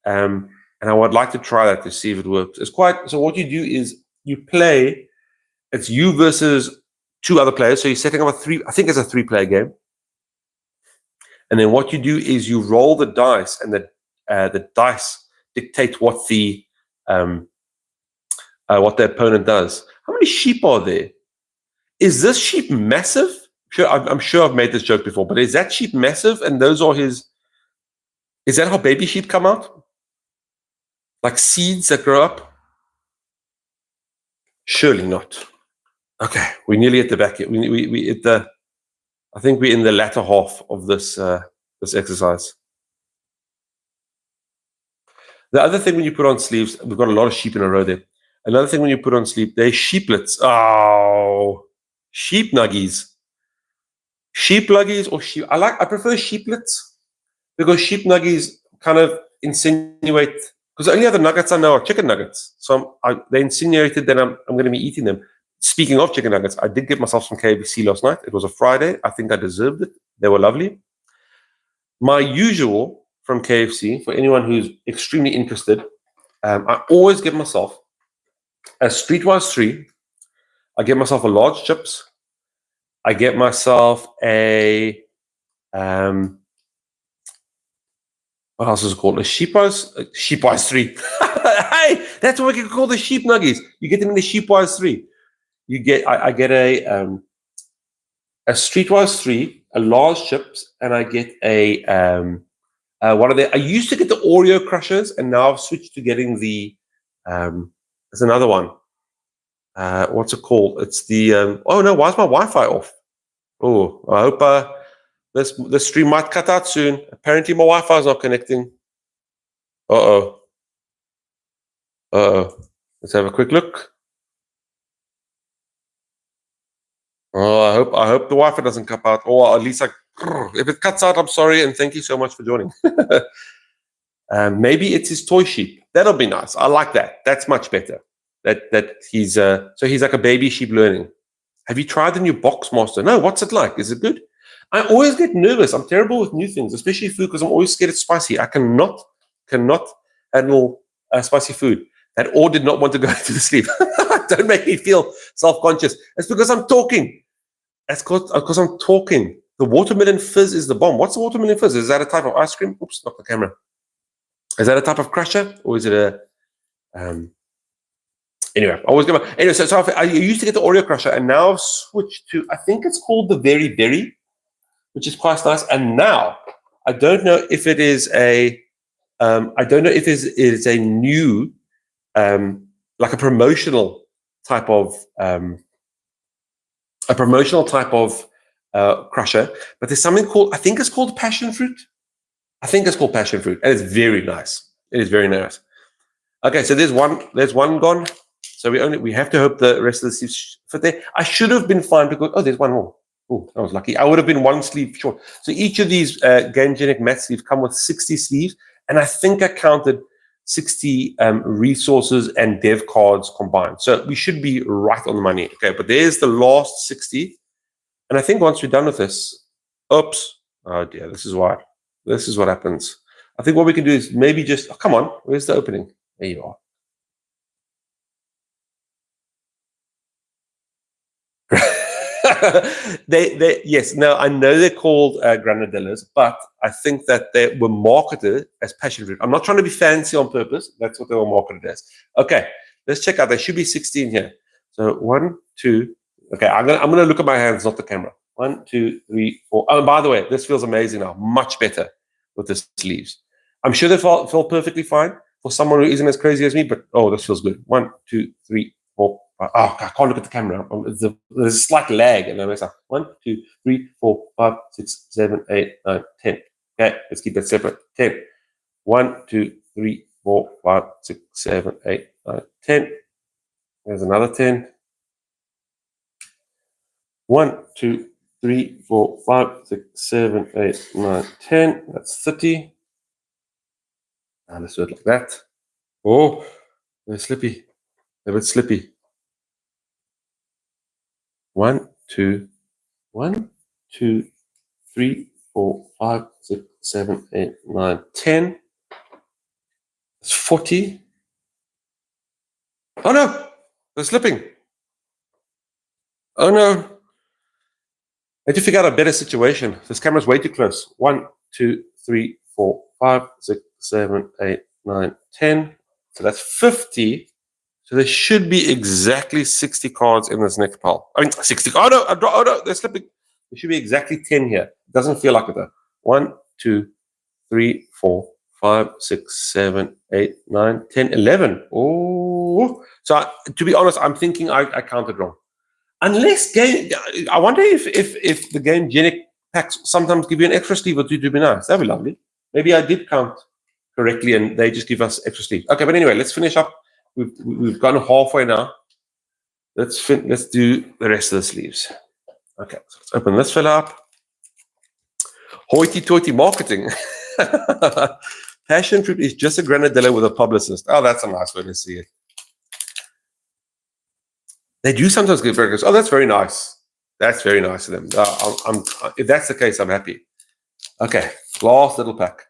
And I would like to try that to see if it works. It's quite. So what you do is you play. It's you versus 2 other players. So you're setting up I think it's a 3-player game. And then what you do is you roll the dice, and the dice dictate what the opponent does. How many sheep are there? Is this sheep massive? I'm sure I've made this joke before, but is that sheep massive? And those are his. Is that how baby sheep come out? Like seeds that grow up? Surely not. Okay, we're nearly at the back. We at the. I think we're in the latter half of this this exercise. The other thing when you put on sleeves, we've got a lot of sheep in a row there. Another thing when you put on sleeve, they're sheeplets. Oh, sheep nuggies. Sheep nuggies or sheep. I prefer sheeplets because sheep nuggies kind of insinuate. Because the only other nuggets I know are chicken nuggets. So they insinuated that I'm going to be eating them. Speaking of chicken nuggets, I did get myself some KFC last night. It was a Friday. I think I deserved it. They were lovely. My usual from KFC, for anyone who's extremely interested, I always get myself a Streetwise 3. I get myself a large chips. I get myself a what else is it called? A Sheepwise 3. Hey, that's what we can call the sheep nuggies. You get them in the Sheepwise 3. I get a Streetwise 3, a large chips, and I get a one of the. I used to get the Oreo crushers, and now I've switched to getting the. There's another one. What's it called? It's the. Oh no! Why is my Wi-Fi off? Oh, I hope this stream might cut out soon. Apparently, my Wi-Fi is not connecting. Uh-oh. Let's have a quick look. Oh, I hope the Wi-Fi doesn't cut out, or at least if it cuts out, I'm sorry, and thank you so much for joining. Maybe it's his toy sheep. That'll be nice. I like that. That's much better. That he's so he's like a baby sheep learning. Have you tried the new Boxmaster? No. What's it like? Is it good? I always get nervous. I'm terrible with new things, especially food, because I'm always scared it's spicy. I cannot handle spicy food. That or did not want to go to the sleep. Don't make me feel self-conscious. It's because I'm talking. That's because I'm talking. The watermelon fizz is the bomb. What's the watermelon fizz? Is that a type of ice cream? Oops, not the camera. Is that a type of crusher, or is it a? Anyway, I always go. Anyway, so I used to get the Oreo crusher, and now I've switched to. I think it's called the Very Berry, which is quite nice. And now I don't know if it is a. I don't know if it is a new, like a promotional type of crusher, but there's something called. I think it's called passion fruit. And it's very nice. It is very nice. Okay, so there's one gone. So we have to hope the rest of the sleeves fit there. I should have been fine because there's one more. Oh, I was lucky. I would have been one sleeve short. So each of these Gamegenic matte sleeves come with 60 sleeves, and I think I counted 60 resources and dev cards combined. So we should be right on the money. Okay, but there's the last 60, and I think once we're done with this, oops, oh dear, this is what happens. I think what we can do is maybe just come on. Where's the opening? There you are. Yes. No, I know they're called granadillas, but I think that they were marketed as passion fruit. I'm not trying to be fancy on purpose. That's what they were marketed as. Okay, let's check out. There should be 16 here. So 1, 2. Okay, I'm gonna look at my hands, not the camera. 1, 2, 3, 4. Oh, and by the way, this feels amazing now. Much better with the sleeves. I'm sure they felt perfectly fine for someone who isn't as crazy as me, but this feels good. 1, 2, 3, 4, 5. Oh, I can't look at the camera. There's a slight lag, and I mess up. 1, 2, 3, 4, 5, 6, 7, 8, 9, 10. Okay, let's keep that separate. 10. 1, 2, 3, 4, 5, 6, 7, 8, 9, 10. There's another 10. 1, 2, 3, 4, 5, 6, 7, 8, 9, 10. That's 30. And let's do it like that. Oh, they're slippy. They're a bit slippy. 1, 2, 1, 2, 3, 4, 5, 6, 7, 8, 9, 10. That's 40. Oh no, they're slipping. Oh no. I need to figure out a better situation. This camera's way too close. 1, 2, 3, 4, 5, 6, 7, 8, 9, 10. So that's 50. So there should be exactly 60 cards in this next pile. I mean, 60. Oh no, they're slipping. There should be exactly 10 here. It doesn't feel like it though. 1, 2, 3, 4, 5, 6, 7, 8, 9, 10, 11. Oh, so to be honest, I'm thinking I counted wrong. Unless I wonder if the game Genic packs sometimes give you an extra sleeve or two to be nice. That'd be lovely. Maybe I did count correctly and they just give us extra sleeve. Okay, but anyway, let's finish up. We've gone halfway now. Let's do the rest of the sleeves. Okay, so let's open this fella up. Hoity-toity marketing. Passion fruit is just a granadilla with a publicist. Oh, that's a nice way to see it. They do sometimes give burgers. Oh, that's very nice. That's very nice of them. If that's the case, I'm happy. Okay, last little pack.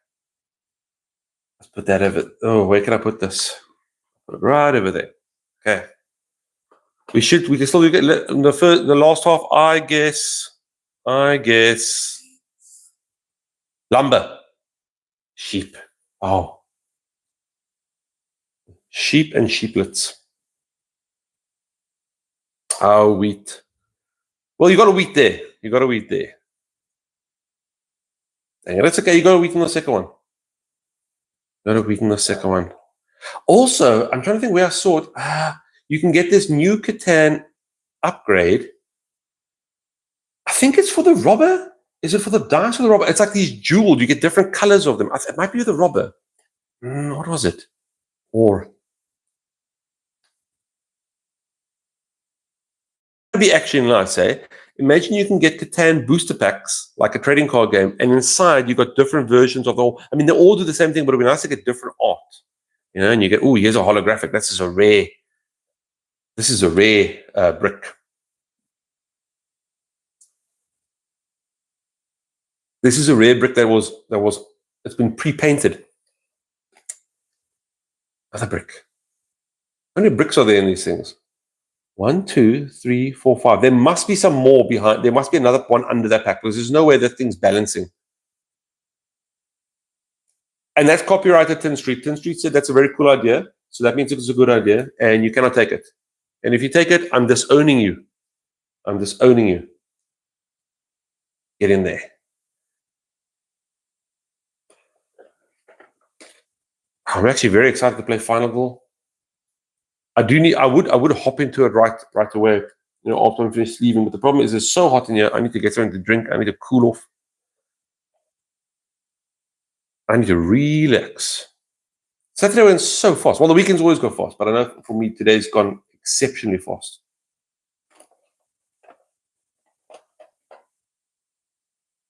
Let's put that over. Oh, where can I put this? Put it right over there. Okay. We can still get the last half. I guess. Lumber. Sheep. Oh. Sheep and sheeplets. Oh, wheat. Well, you got a wheat there. Dang it, that's okay. You got a wheat in the second one. Also, I'm trying to think where I saw it. You can get this new Catan upgrade. I think it's for the robber. Is it for the dice or the robber? It's like these jeweled. You get different colors of them. It might be the robber. What was it? Or it'd be actually nice, eh? Imagine you can get Catan booster packs, like a trading card game, and inside you got different versions of all. I mean, they all do the same thing, but it'd be nice to get different art. And you get, here's a holographic. This is a rare brick. This is a rare brick it's been pre-painted. Another brick. How many bricks are there in these things? 1, 2, 3, 4, 5. There must be some more behind. There must be another one under that pack because there's no way that thing's balancing. And that's copyrighted Tin Street. Tin Street said that's a very cool idea. So that means it's a good idea and you cannot take it. And if you take it, I'm disowning you. Get in there. I'm actually very excited to play Final Goal. I would hop into it right away, after I'm finished leaving. But the problem is it's so hot in here. I need to get something to drink. I need to cool off. I need to relax. Saturday went so fast. Well, the weekends always go fast, but I know for me today's gone exceptionally fast.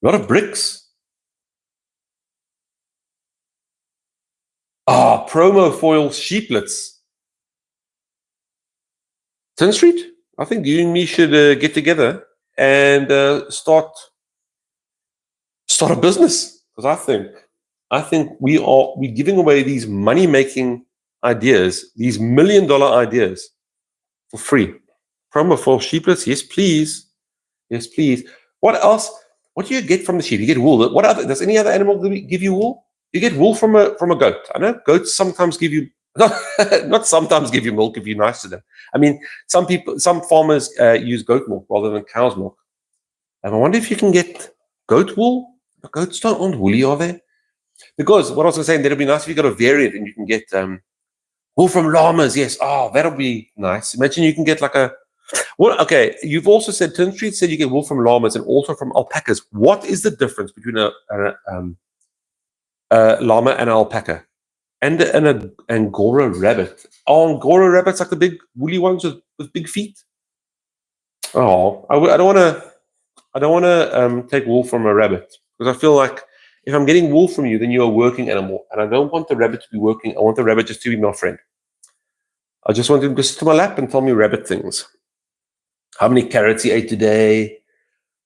A lot of bricks. Promo foil sheeplets. Tin Street, I think you and me should get together and start a business. Because I think we're giving away these money-making ideas, these $1 million ideas for free. Promo foil sheeplets, yes, please. Yes, please. What else? What do you get from the sheep? You get wool. What other? Does any other animal give you wool? You get wool from a goat. I know goats sometimes give you not sometimes give you milk if you're nice to them. I mean, some farmers use goat milk rather than cow's milk. And I wonder if you can get goat wool. Goats aren't woolly, are they? Because what I was saying, that'd be nice if you got a variant and you can get wool from llamas. Yes, oh, that'll be nice. Imagine you can get like a. Well, okay. You've also said Tin Street said you get wool from llamas and also from alpacas. What is the difference between a llama and an alpaca and an Angora rabbit? Are Angora rabbits like the big woolly ones with big feet? Oh, I don't want to. I don't want to take wool from a rabbit because I feel like if I'm getting wool from you, then you're a working animal, and I don't want the rabbit to be working. I want the rabbit just to be my friend. I just want him to sit to my lap and tell me rabbit things. How many carrots he ate today?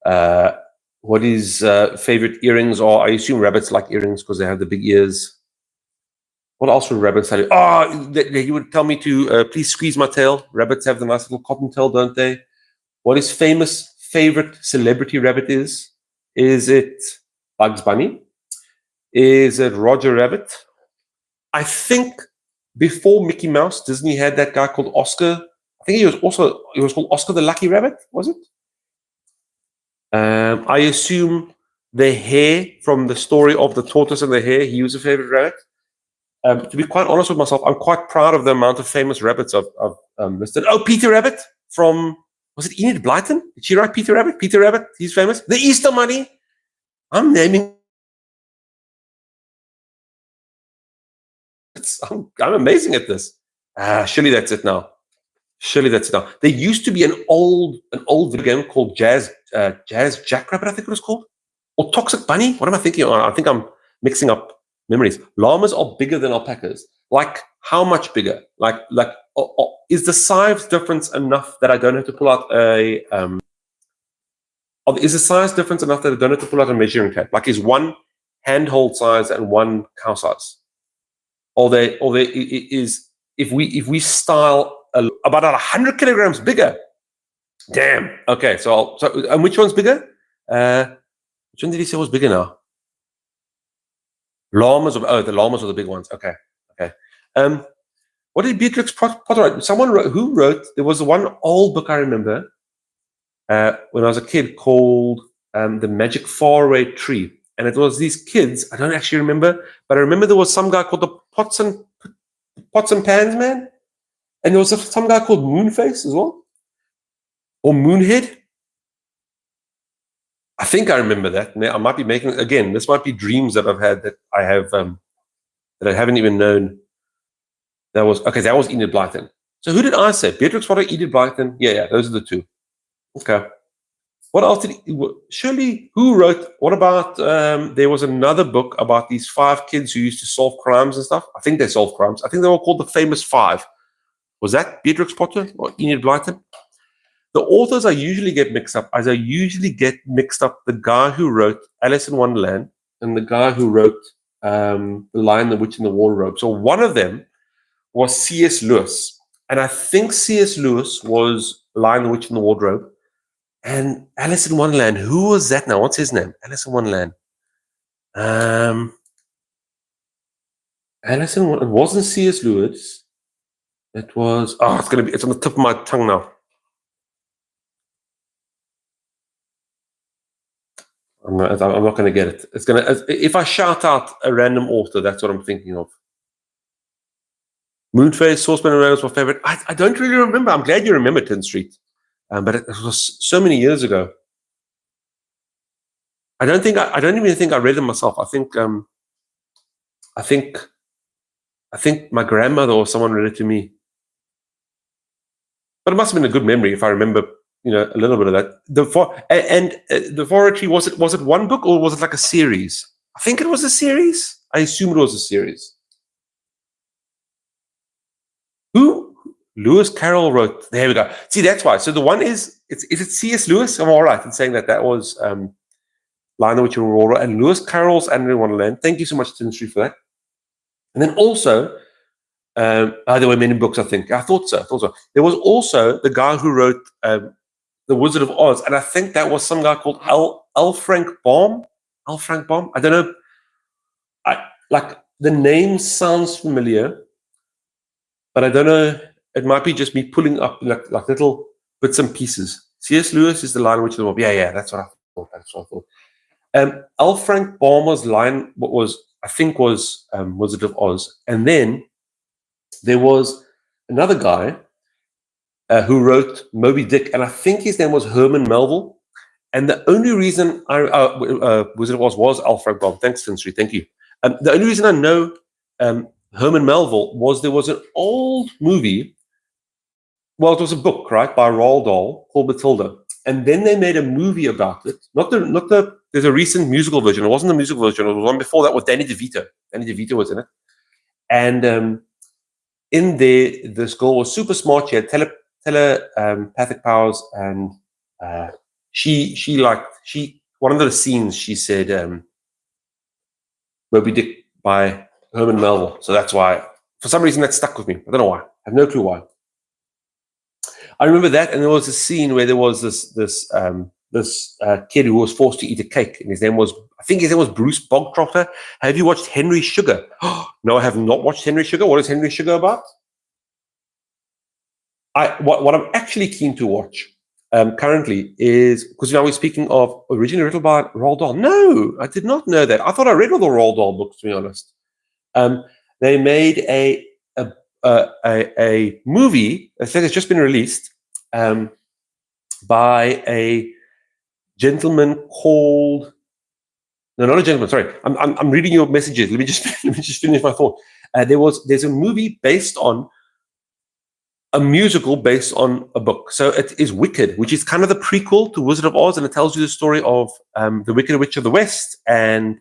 What his favorite earrings are? I assume rabbits like earrings because they have the big ears. What else would rabbits tell you? Oh, he would tell me to please squeeze my tail. Rabbits have the nice little cotton tail, don't they? What his favorite celebrity rabbit is? Is it Bugs Bunny? Is it Roger Rabbit? I think before Mickey Mouse, Disney had that guy called Oscar. I think he was called Oscar the Lucky Rabbit, was it? I assume the hare from the story of the tortoise and the hare, he was a favorite rabbit. To be quite honest with myself, I'm quite proud of the amount of famous rabbits I've listed. Oh, Peter Rabbit from, was it Enid Blyton? Did she write Peter Rabbit? Peter Rabbit, he's famous. The Easter Bunny. I'm naming. I'm amazing at this. Surely that's it now. Surely that's it now. There used to be an old video game called Jazz Jackrabbit, I think it was called, or Toxic Bunny. What am I thinking? I think I'm mixing up memories. Llamas are bigger than alpacas. Like how much bigger? Like is the size difference enough that I don't have to pull out a is the size difference enough that I don't have to pull out a measuring tape? Like is one handhold size and one cow size? Or they is if we style about 100 kilograms bigger. Damn. Okay. So and which one's bigger? Which one did he say was bigger now? Llamas. The llamas are the big ones. Okay. What did Beatrix Potter write? Someone wrote. There was one old book I remember when I was a kid called The Magic Faraway Tree. And it was these kids, I don't actually remember, but I remember there was some guy called the Pots and Pans Man. And there was some guy called Moonface as well. Or Moonhead. I think I remember that. I might be making, again, this might be dreams that I've had that I have, that I haven't even known. That was Enid Blyton. So who did I say? Beatrix Potter, Enid Blyton. Yeah, those are the two. Okay. What else surely who wrote, what about, there was another book about these 5 kids who used to solve crimes and stuff. I think they solved crimes. I think they were called the Famous 5. Was that Beatrix Potter or Enid Blyton? The authors I usually get mixed up the guy who wrote Alice in Wonderland and the guy who wrote The Lion, the Witch, and the Wardrobe. So one of them was C.S. Lewis. And I think C.S. Lewis was Lion, the Witch, and the Wardrobe. And Alice in Wonderland, who was that now? What's his name? Alice in Wonderland. Alice in Wonderland. It wasn't C.S. Lewis. It was, it's on the tip of my tongue now. I'm not going to get it. It's going to, if I shout out a random author, that's what I'm thinking of. Moonface, Saucepan and Rails, my favorite. I don't really remember. I'm glad you remember Tin Street. But it was so many years ago. I don't even think I read them myself. I think my grandmother or someone read it to me. But it must have been a good memory if I remember, a little bit of that. The Forestry, was it one book or was it like a series? I think it was a series. I assume it was a series. Who? Lewis Carroll wrote. There we go. See, that's why. So the one is it C.S. Lewis? I'm all right in saying that was Lion, the Witch, and the Wardrobe, and Lewis Carroll's Alice in Wonderland. Thank you so much, Tin Street, for that. And then also, there were many books. I thought so. There was also the guy who wrote The Wizard of Oz, and I think that was some guy called L. Frank Baum. L. Frank Baum. I don't know. I like the name sounds familiar, but I don't know. It might be just me pulling up like little bits and pieces. C.S. Lewis is the line which is yeah, that's what I thought. That's what I thought. L. Frank Baumer's line, what was I think was Wizard of Oz, and then there was another guy who wrote Moby Dick, and I think his name was Herman Melville. And the only reason Wizard of Oz was L. Frank Baum. Thanks, Tinsley. Thank you. The only reason I know Herman Melville was there was an old movie. Well, it was a book, right, by Roald Dahl called Matilda, and then they made a movie about it. Not the. There's a recent musical version. It wasn't the musical version. It was one before that with Danny DeVito. Danny DeVito was in it, and in there, this girl was super smart. She had telepathic powers, and she one of the scenes she said Moby Dick by Herman Melville. So that's why, for some reason, that stuck with me. I don't know why. I have no clue why. I remember that, and there was a scene where there was this kid who was forced to eat a cake, and I think his name was Bruce Bogtrotter. Have you watched Henry Sugar? No, I have not watched Henry Sugar. What is Henry Sugar about? What I'm actually keen to watch currently is, because now we're speaking of originally written by Roald Dahl. No, I did not know that. I thought I read all the Roald Dahl books, to be honest. They made a movie, I think it's just been released, by a gentleman called. No, not a gentleman. Sorry, I'm reading your messages. Let me just finish my thought. There's a movie based on a musical based on a book. So it is Wicked, which is kind of the prequel to Wizard of Oz, and it tells you the story of the Wicked Witch of the West, and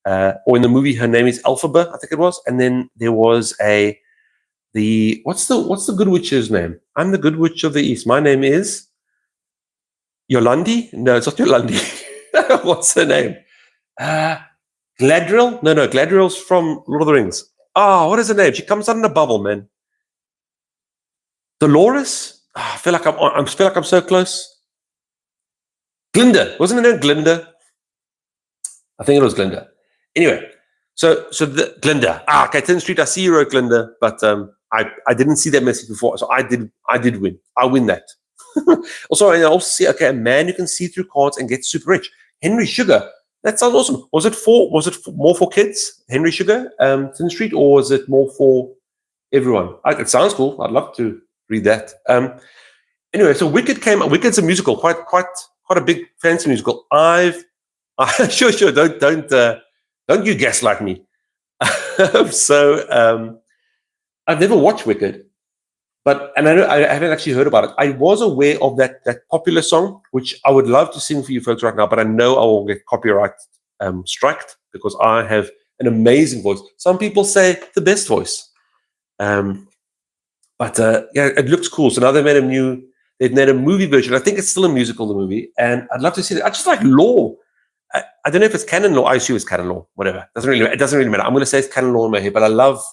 or in the movie her name is Elphaba, I think it was. And then there was what's the Good Witch's name? I'm the Good Witch of the East. My name is Yolandi? No, it's not Yolandi. What's her name? Gladriel? No, Gladriel's from Lord of the Rings. What is her name? She comes out in a bubble, man. Dolores? I feel like I'm so close. Glinda. Wasn't her name Glinda? I think it was Glinda. Anyway, so the Glinda. Catan Street, I see you wrote Glinda, but I didn't see that message before, so I did win. I win that. Also, I also see, a man who can see through cards and get super rich. Henry Sugar. That sounds awesome. Was it more for kids, Henry Sugar, Tin Street, or was it more for everyone? It sounds cool. I'd love to read that. Anyway, so Wicked came out. Wicked's a musical, quite a big fancy musical. Sure, don't you gaslight me. So I've never watched Wicked, and I haven't actually heard about it. I was aware of that popular song, which I would love to sing for you folks right now, but I know I will get copyright striked because I have an amazing voice. Some people say the best voice. But yeah, it looks cool. So now they've made a movie version. I think it's still a musical, the movie, and I'd love to see it. I just like lore. I don't know if it's canon lore. I assume it's canon lore. Whatever. It doesn't really matter. I'm going to say it's canon lore in my head, but I love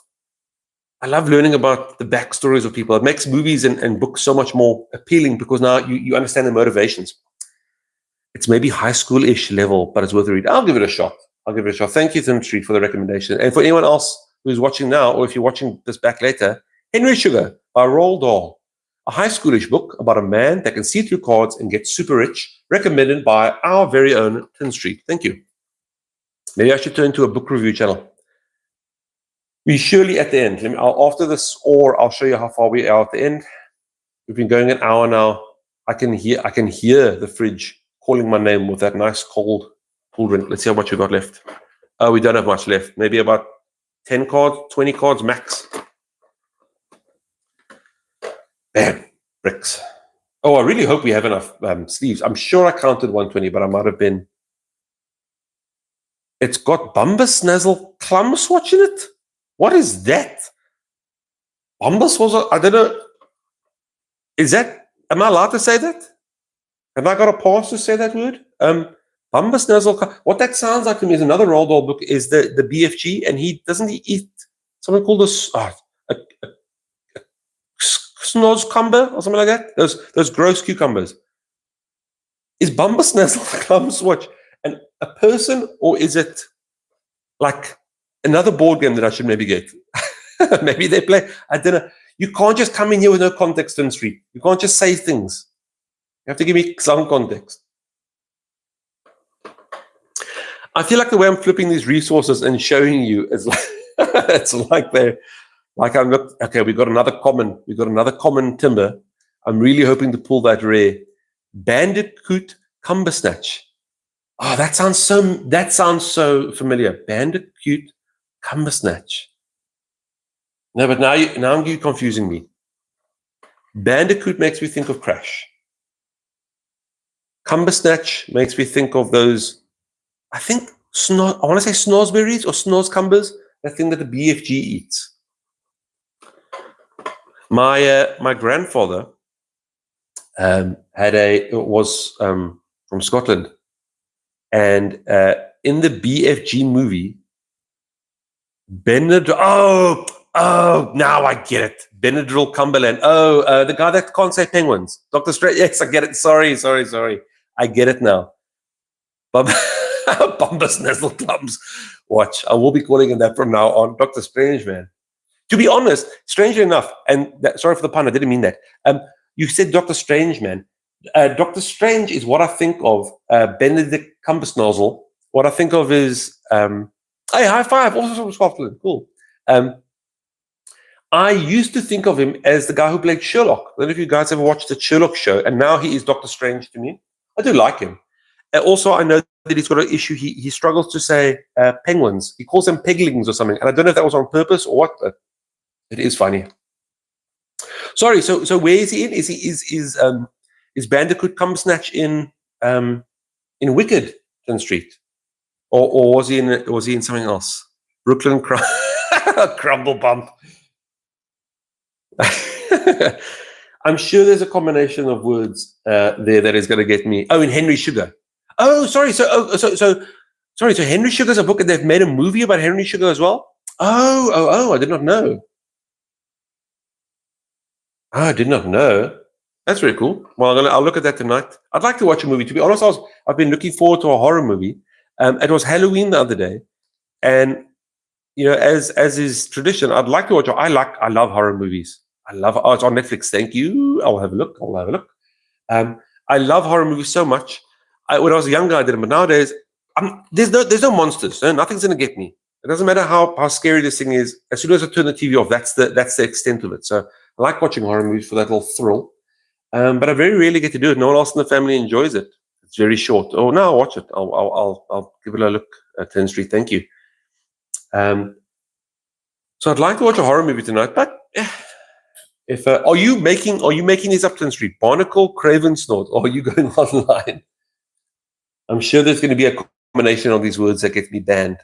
learning about the backstories of people. It makes movies and books so much more appealing because now you understand the motivations. It's maybe high school-ish level, but it's worth a read. I'll give it a shot. Thank you, Tim Street, for the recommendation. And for anyone else who's watching now, or if you're watching this back later, Henry Sugar by Roald Dahl, a high schoolish book about a man that can see through cards and get super rich, recommended by our very own Tin Street. Thank you. Maybe I should turn to a book review channel. We're surely at the end. After this, or I'll show you how far we are at the end. We've been going an hour now. I can hear the fridge calling my name with that nice cold drink. Let's see how much we got left. We don't have much left. Maybe about 10 cards, 20 cards max. Man, bricks. Oh, I really hope we have enough sleeves. I'm sure I counted 120, but I might have been. It's got Bumbus Snazzle Clum Swatch in it. What is that? Bumbus was I don't know. Is that? Am I allowed to say that? Have I got a pass to say that word? Bumbus Snazzle. What that sounds like to me is another Roald Dahl book. Is the BFG, and he eat something called a snozcumber or something like that. Those gross cucumbers. Is Bumbusnazzle Clubs Watch a person, or is it like another board game that I should maybe get? Maybe they play. I don't know. You can't just come in here with no context on street. You can't just say things. You have to give me some context. I feel like the way I'm flipping these resources and showing you is like it's like they're like I'm not okay. We got another common timber. I'm really hoping to pull that rare Bandicoot Cumbersnatch. Oh, that sounds so familiar. Bandicoot Cumbersnatch. No, but now you're confusing me. Bandicoot makes me think of Crash. Cumbersnatch makes me think of those. I think I want to say snozzberries or snozzcumbers. That thing that the BFG eats. My grandfather was from Scotland, and in the BFG movie, Benadryl. Oh, now I get it. Benadryl Cumberland. Oh, the guy that can't say penguins. Dr. Strange. Yes, I get it. Sorry. I get it now. Bumbusnazzle Clubs Watch. I will be calling him that from now on. Dr. Strange, man. To be honest, strangely enough, and sorry for the pun, I didn't mean that. You said Dr. Strange, man. Dr. Strange is what I think of. Benedict Cumbersnozzle. What I think of is, hey, high five, also from Scotland. Cool. I used to think of him as the guy who played Sherlock. I don't know if you guys ever watched the Sherlock show, and now he is Dr. Strange to me. I do like him. Also, I know that he's got an issue. He struggles to say penguins. He calls them peglings or something, and I don't know if that was on purpose or what, but it is funny. Sorry. So where is he in? Is Bandicoot Cumbersnatch in Wickedton Street, or was he in something else? Brooklyn Crumble Bump. I'm sure there's a combination of words there that is going to get me. Oh, in Henry Sugar. Oh, sorry. So Henry Sugar's a book, and they've made a movie about Henry Sugar as well. Oh! I did not know. I did not know. That's very cool. Well, I'll look at that tonight. I'd like to watch a movie. To be honest, I've been looking forward to a horror movie. It was Halloween the other day, and as is tradition, I'd like to watch. I love horror movies. It's on Netflix. Thank you. I'll have a look. I love horror movies so much. When I was younger, I did them, but nowadays, there's no monsters. Nothing's gonna get me. It doesn't matter how scary this thing is. As soon as I turn the TV off, that's the extent of it. So I like watching horror movies for that little thrill. But I very rarely get to do it. No one else in the family enjoys it. It's very short. Oh no, I'll watch it. I'll give it a look at 10th Street. Thank you. So I'd like to watch a horror movie tonight, but if are you making these up 10th Street? Barnacle, Craven Snort, or are you going online? I'm sure there's going to be a combination of these words that gets me banned.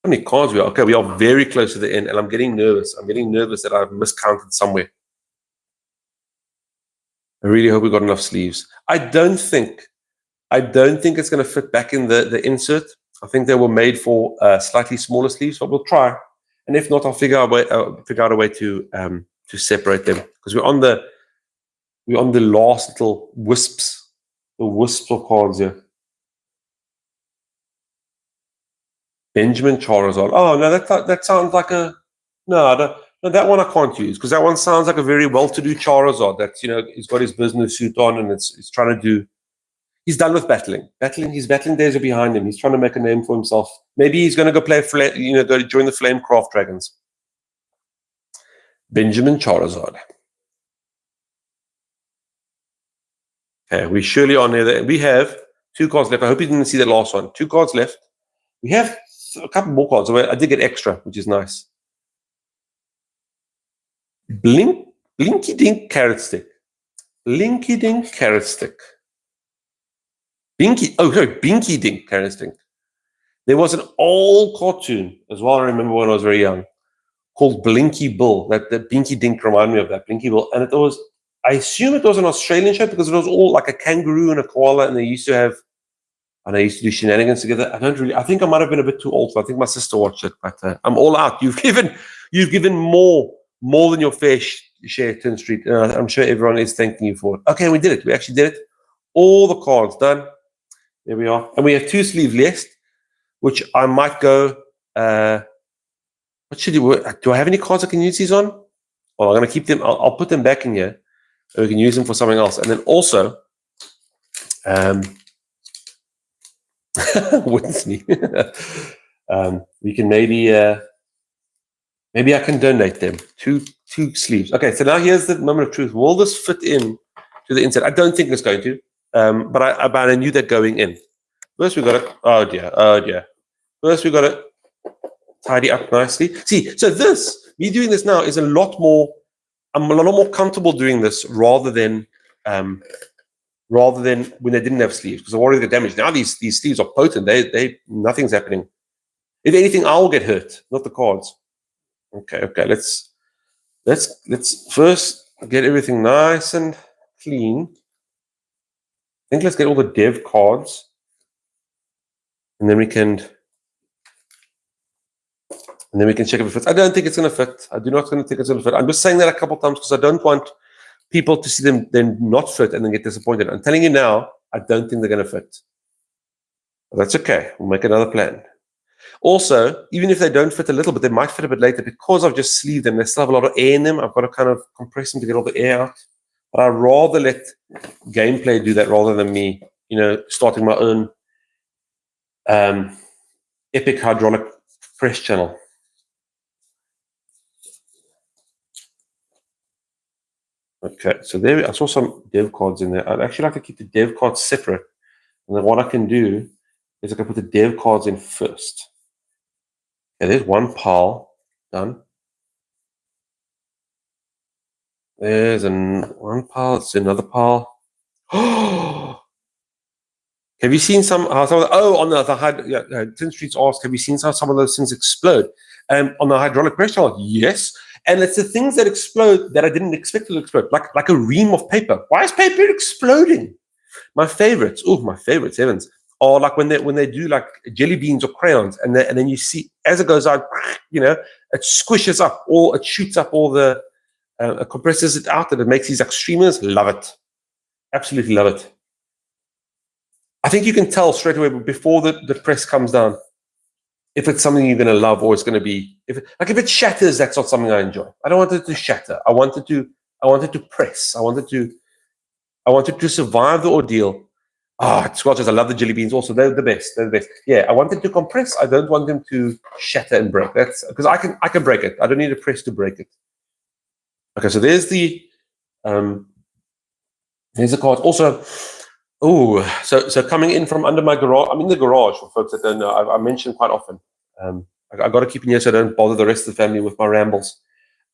How many cards we are? Okay, we are very close to the end, and I'm getting nervous. I'm getting nervous that I've miscounted somewhere. I really hope we got enough sleeves. I don't think it's going to fit back in the insert. I think they were made for slightly smaller sleeves, but we'll try. And if not, I'll figure out a way to separate them, because we're on the last little wisps of cards here. Benjamin Charizard. Oh no, that sounds like a no. That one I can't use, because that one sounds like a very well-to-do Charizard. That's he's got his business suit on, and it's trying to do. He's done with battling. His battling days are behind him. He's trying to make a name for himself. Maybe he's going to go play go to join the Flamecraft Dragons. Benjamin Charizard. Okay, we surely are near there. We have 2 cards left. I hope you didn't see that last one. 2 cards left. We have a couple more cards. I did get extra, which is nice. Blinky Dink Carrot Stick. Blinky Dink Carrot Stick. Binky Dink Carrot Stick. There was an old cartoon as well, I remember when I was very young, called Blinky Bill. That Binky Dink reminded me of that, Blinky Bill. And I assume it was an Australian show, because it was all like a kangaroo and a koala, and they used to do shenanigans together. I think I might have been a bit too old, so I think my sister watched it, but I'm all out. You've given more than your fair share, 10th Street. I'm sure everyone is thanking you for it. Okay, we did it. We actually did it. All the cards done. There we are. And we have 2 sleeves left, which I might go. What should do I have any cards I can use these on? Well, I'm going to keep them. I'll put them back in here. And we can use them for something else. And then also, wouldn't me. We can maybe I can donate them. Two sleeves. Okay, so now here's the moment of truth. Will this fit in to the inside? I don't think it's going to. But I knew that going in. First we got to, oh dear. First we got to tidy up nicely. See, so me doing this now is I'm a lot more comfortable doing this rather than when they didn't have sleeves, because I've already got damage. Now these sleeves are potent. They nothing's happening. If anything, I'll get hurt, not the cards. Okay. Let's first get everything nice and clean. I think let's get all the dev cards, and then we can check if it fits. I don't think it's going to fit. I do not think it's going to fit. I'm just saying that a couple of times because I don't want people to see them then not fit and then get disappointed. I'm telling you now, I don't think they're going to fit. But that's okay. We'll make another plan. Also, even if they don't fit a little bit, they might fit a bit later because I've just sleeved them. They still have a lot of air in them. I've got to kind of compress them to get all the air out. But I'd rather let gameplay do that rather than me, starting my own epic hydraulic press channel. Okay, so I saw some dev cards in there. I'd actually like to keep the dev cards separate. And then what I can do is I can put the dev cards in first. Okay, there's one pile done. There's one pile. It's another pile. Have you seen on the Tin Streets asked, have you seen how some of those things explode? On the hydraulic press channel, yes. And it's the things that explode that I didn't expect to explode, like a ream of paper. Why is paper exploding? My favorites, heavens, are like when they do like jelly beans or crayons, and then you see as it goes out, it squishes up, or it shoots up all the, it compresses it out, and it makes these like streamers. Love it, absolutely love it. I think you can tell straight away before the press comes down if it's something you're going to love or it's going to be, if it shatters, that's not something I enjoy. I don't want it to shatter. I wanted to press. I wanted to survive the ordeal. Squelchers, I love the jelly beans also. They're the best. Yeah, I want them to compress. I don't want them to shatter and break. That's because I can break it. I don't need a press to break it. Okay, so there's the card. Also, so coming in from under my garage, I'm in the garage for folks that don't know. I mention quite often. I got to keep in here so I don't bother the rest of the family with my rambles.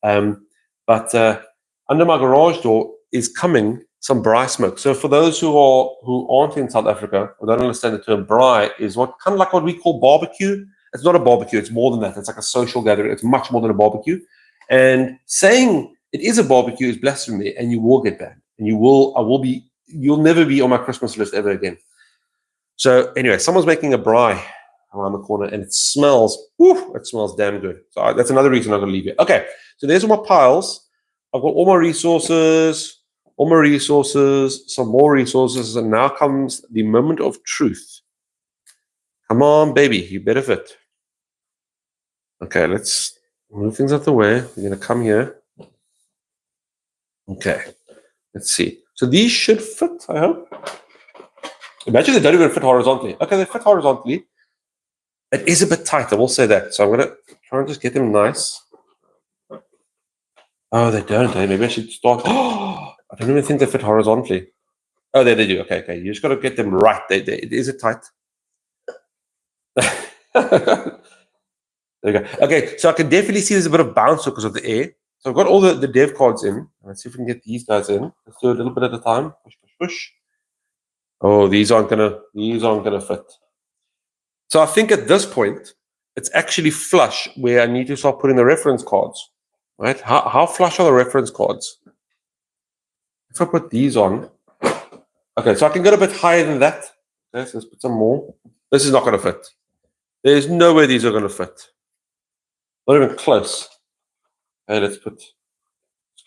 But under my garage door is coming some braai smoke. So for those who aren't in South Africa or don't understand the term, braai is kind of like what we call barbecue. It's not a barbecue. It's more than that. It's like a social gathering. It's much more than a barbecue. And saying it is a barbecue is blasphemy, and you will get banned. And you'll never be on my Christmas list ever again. So anyway, someone's making a braai around the corner, and it smells damn good. So that's another reason I'm going to leave it. Okay, so there's all my piles. I've got all my resources, some more resources, and now comes the moment of truth. Come on, baby, you better fit. Okay, let's move things out the way. We're going to come here. Okay, let's see. So these should fit, I hope. Imagine they don't even fit horizontally. Okay, they fit horizontally. It is a bit tight, I will say that. So I'm going to try and just get them nice. Oh, they don't. Maybe I should start. Oh, I don't even think they fit horizontally. Oh, there they do. Okay. You just got to get them right. It is a tight. There you go. Okay, so I can definitely see there's a bit of bounce because of the air. So I've got all the dev cards in. Let's see if we can get these guys in. Let's do a little bit at a time. Push. Oh, these aren't gonna fit. So I think at this point, it's actually flush where I need to start putting the reference cards. Right? How flush are the reference cards? If I put these on, okay, so I can get a bit higher than that. Okay, so let's put some more. This is not gonna fit. There's no way these are gonna fit. Not even close. Okay, let's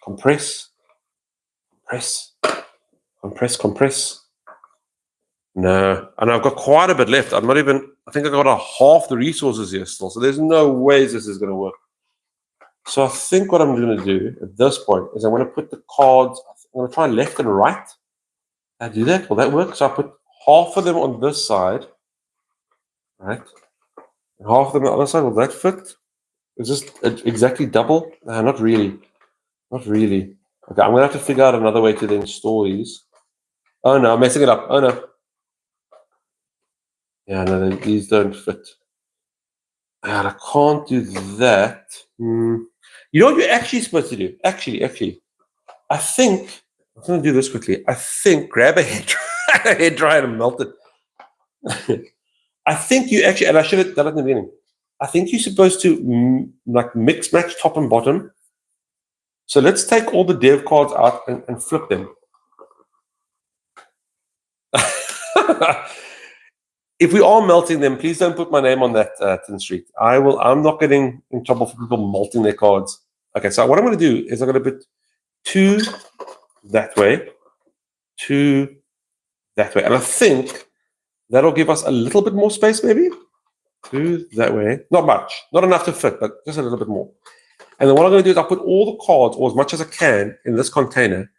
compress. No, and I've got quite a bit left. I'm not even, I think I've got half the resources here still. So there's no ways this is going to work. So I think what I'm going to do at this point is I'm going to put the cards, I'm going to try left and right. I do that. Will that work? So I put half of them on this side, right? And half of them on the other side. Will that fit? Is this exactly double? Not really. Not really. Okay, I'm going to have to figure out another way to then store these. Oh no, I'm messing it up. Oh no. Yeah, no, these don't fit. And I can't do that. You know what you're actually supposed to do? Actually, I think, I'm going to do this quickly. I think, grab a hair dryer and melt it. I think you actually, and I should have done it in the beginning. I think you're supposed to like mix match top and bottom. So let's take all the dev cards out and flip them. If we are melting them, please don't put my name on that Tin Street. I'm not getting in trouble for people melting their cards. Okay, so what I'm going to do is I'm going to put 2 that way, 2 that way, and I think that'll give us a little bit more space, maybe. 2 that way, not much, not enough to fit, but just a little bit more. And then what I'm going to do is I'll put all the cards, or as much as I can, in this container,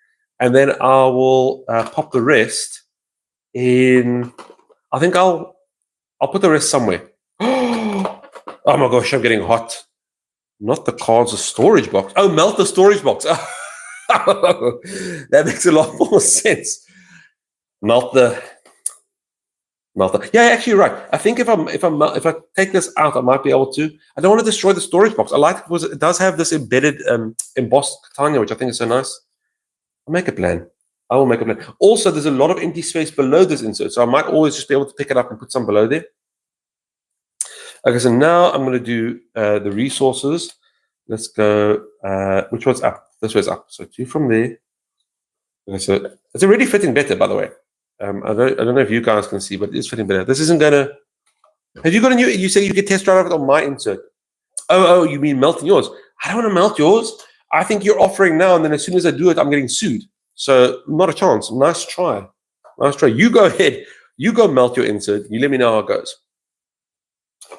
and then I will pop the rest in. I think I'll put the rest somewhere. Oh my gosh, I'm getting hot. Not the cards, the storage box. Oh, melt the storage box. That makes a lot more sense. Melt the. Yeah, actually, you're right. I think if I take this out, I might be able to. I don't want to destroy the storage box. I like it because it does have this embedded embossed Catan, which I think is so nice. I'll make a plan. I will make a plan. Also, there's a lot of empty space below this insert, so I might always just be able to pick it up and put some below there. Okay, so now I'm going to do the resources. Let's go. Which one's up? This one's up. So 2 from there. Okay, so it's already fitting better, by the way. I don't know if you guys can see, but it is fitting better. This isn't going to. Have you got a new? You say you could test drive it on my insert. Oh, you mean melting yours? I don't want to melt yours. I think you're offering now, and then as soon as I do it, I'm getting sued. So not a chance. Nice try. Nice try. You go ahead. You go melt your insert. You let me know how it goes.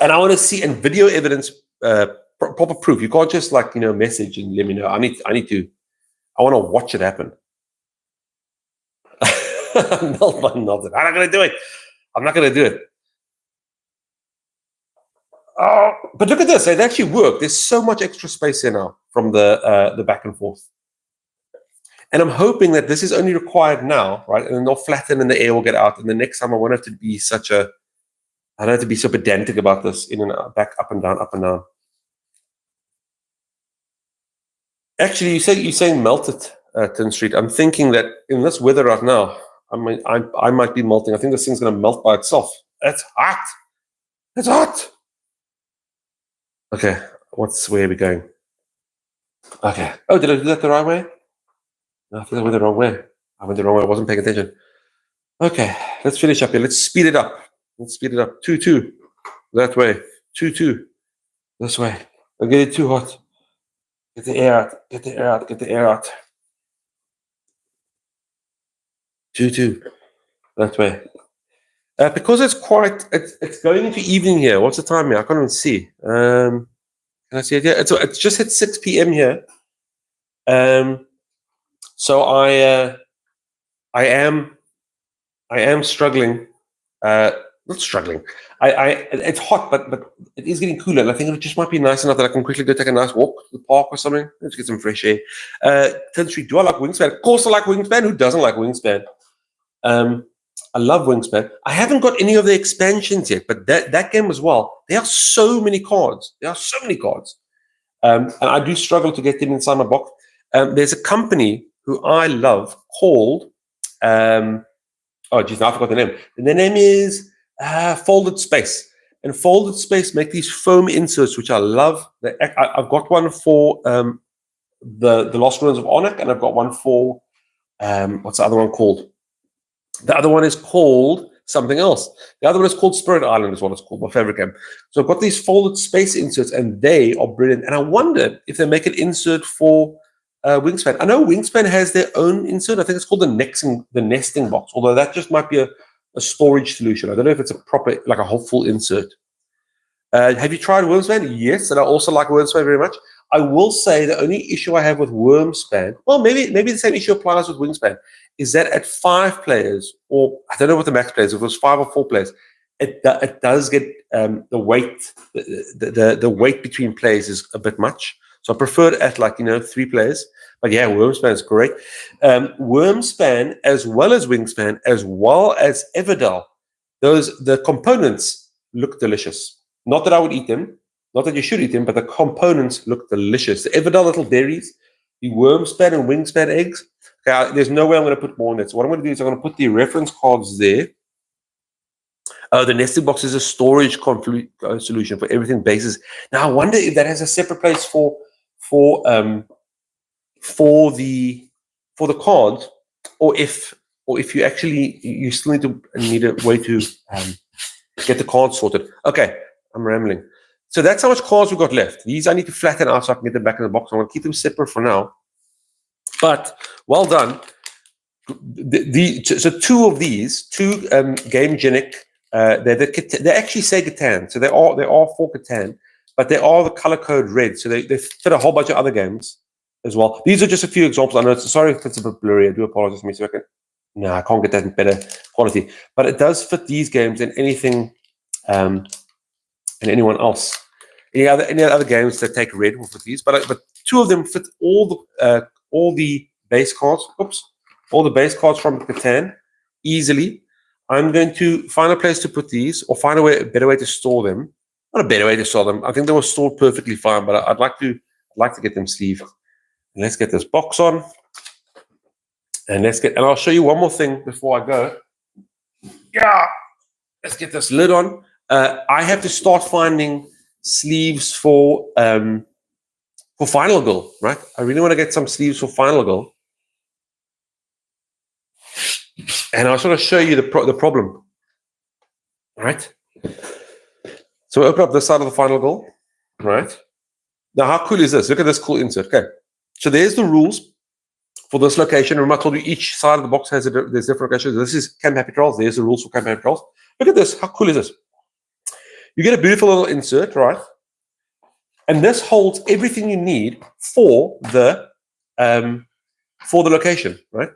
And I want to see in video evidence, proper proof. You can't just message and let me know. I need to. I want to watch it happen. Melt my melted. I'm not going to do it. I'm not going to do it. Oh, but look at this. It actually worked. There's so much extra space here now from the back and forth. And I'm hoping that this is only required now, right? And then they'll flatten and the air will get out. And the next time I won't have to be I don't have to be so pedantic about this in and out, back, up and down, up and down. Actually, you're saying melt it, Tin Street. I'm thinking that in this weather right now, I might be melting. I think this thing's going to melt by itself. It's hot. It's hot. Okay, where are we going? Okay. Oh, did I do that the right way? No, I think I went the wrong way. I went the wrong way. I wasn't paying attention. Okay, let's finish up here. Let's speed it up. 2-2. That way. 2-2. This way. Don't get it too hot. Get the air out. Get the air out. 2-2. That way. Because it's going into evening here. What's the time here? I can't even see. Can I see it here? It's just hit 6 p.m. here. So I am struggling. Not struggling. It's hot, but it is getting cooler. And I think it just might be nice enough that I can quickly go take a nice walk to the park or something. Let's get some fresh air. Tin Street, do I like Wingspan? Of course I like Wingspan. Who doesn't like Wingspan? I love Wingspan. I haven't got any of the expansions yet, but that game as well. There are so many cards. And I do struggle to get them inside my box. There's a company who I love called. Oh, geez, now I forgot the name. And the name is Folded Space. And Folded Space make these foam inserts, which I love. I've got one for the Lost Ruins of Arnak, and I've got one for what's the other one called? The other one is called something else. The other one is called Spirit Island, is what it's called, my favorite game. So I've got these folded space inserts, and they are brilliant. And I wonder if they make an insert for Wingspan. I know Wingspan has their own insert. I think it's called the nesting box, although that just might be a storage solution. I don't know if it's a proper, like a whole full insert. Have you tried Wormspan? Yes, and I also like Wormspan very much. I will say the only issue I have with Wormspan, well, maybe the same issue applies with Wingspan, is that at 5 players, or I don't know what the max players, if it was 5 or 4 players, it does get the weight, the weight between players is a bit much. So I prefer it at 3 players. But yeah, Wormspan is great. Wormspan, as well as Wingspan, as well as Everdell, the components look delicious. Not that I would eat them, not that you should eat them, but the components look delicious. The Everdell little berries, the Wormspan and Wingspan eggs. Okay, there's no way I'm going to put more on that. So what I'm going to do is I'm going to put the reference cards there. The nesting box is a storage solution for everything bases. Now I wonder if that has a separate place for the cards, or if you actually still need a way to get the cards sorted. Okay, I'm rambling. So that's how much cards we've got left. These I need to flatten out so I can get them back in the box. I'm going to keep them separate for now. But well done. So 2 of these, 2 Game Genic. They actually say Catan, so they are for Catan, but they are the color code red, so they fit a whole bunch of other games as well. These are just a few examples. I know sorry if it's a bit blurry. I do apologize for me. So no, I can't get that in better quality, but it does fit these games and anything, and anyone else. Any other games that take red will fit these, but 2 of them fit all the base cards. All the base cards from Catan easily. I'm going to find a place to put these, or find a better way to store them. Not a better way to store them. I think they were stored perfectly fine, but I'd like to get them sleeved. And let's get this box on, and I'll show you one more thing before I go. Yeah, let's get this lid on. I have to start finding sleeves for Final Girl, right? I really want to get some sleeves for Final Girl. And I'll sort of show you the problem, right? So we open up this side of the Final Girl, right? Now, how cool is this? Look at this cool insert. Okay, so there's the rules for this location. Remember, I told you each side of the box has there's different locations. This is Camp Happy Trolls. There's the rules for Camp Happy Trolls. Look at this. How cool is this? You get a beautiful little insert, right? And this holds everything you need for the location, right?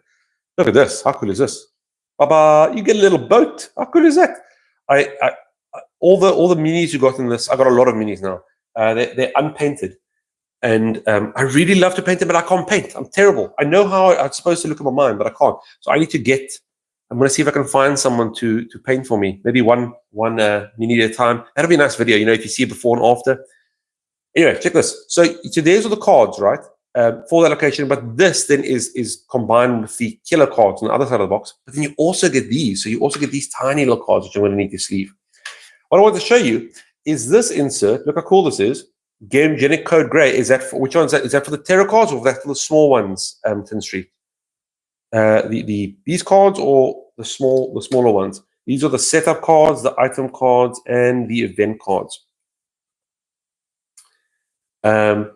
Look at this. How cool is this? Baba, you get a little boat. How cool is that? All the minis you got in this, I got a lot of minis now. They're unpainted. And I really love to paint them, but I can't paint. I'm terrible. I know how I'm supposed to look at my mind, but I can't. So I need to I'm going to see if I can find someone to paint for me. Maybe one mini at a time. That'll be a nice video, if you see it before and after. Anyway, check this. So there's all the cards, right? For that location, but this then is combined with the killer cards on the other side of the box. But then you also get these. So you also get these tiny little cards, which I'm going to need to sleeve. What I want to show you is this insert. Look how cool this is. Game Genic Code Grey. Is that for which ones? Is that for the terror cards, or is that for the small ones? Tin Street. These cards, or the smaller ones. These are the setup cards, the item cards, and the event cards. So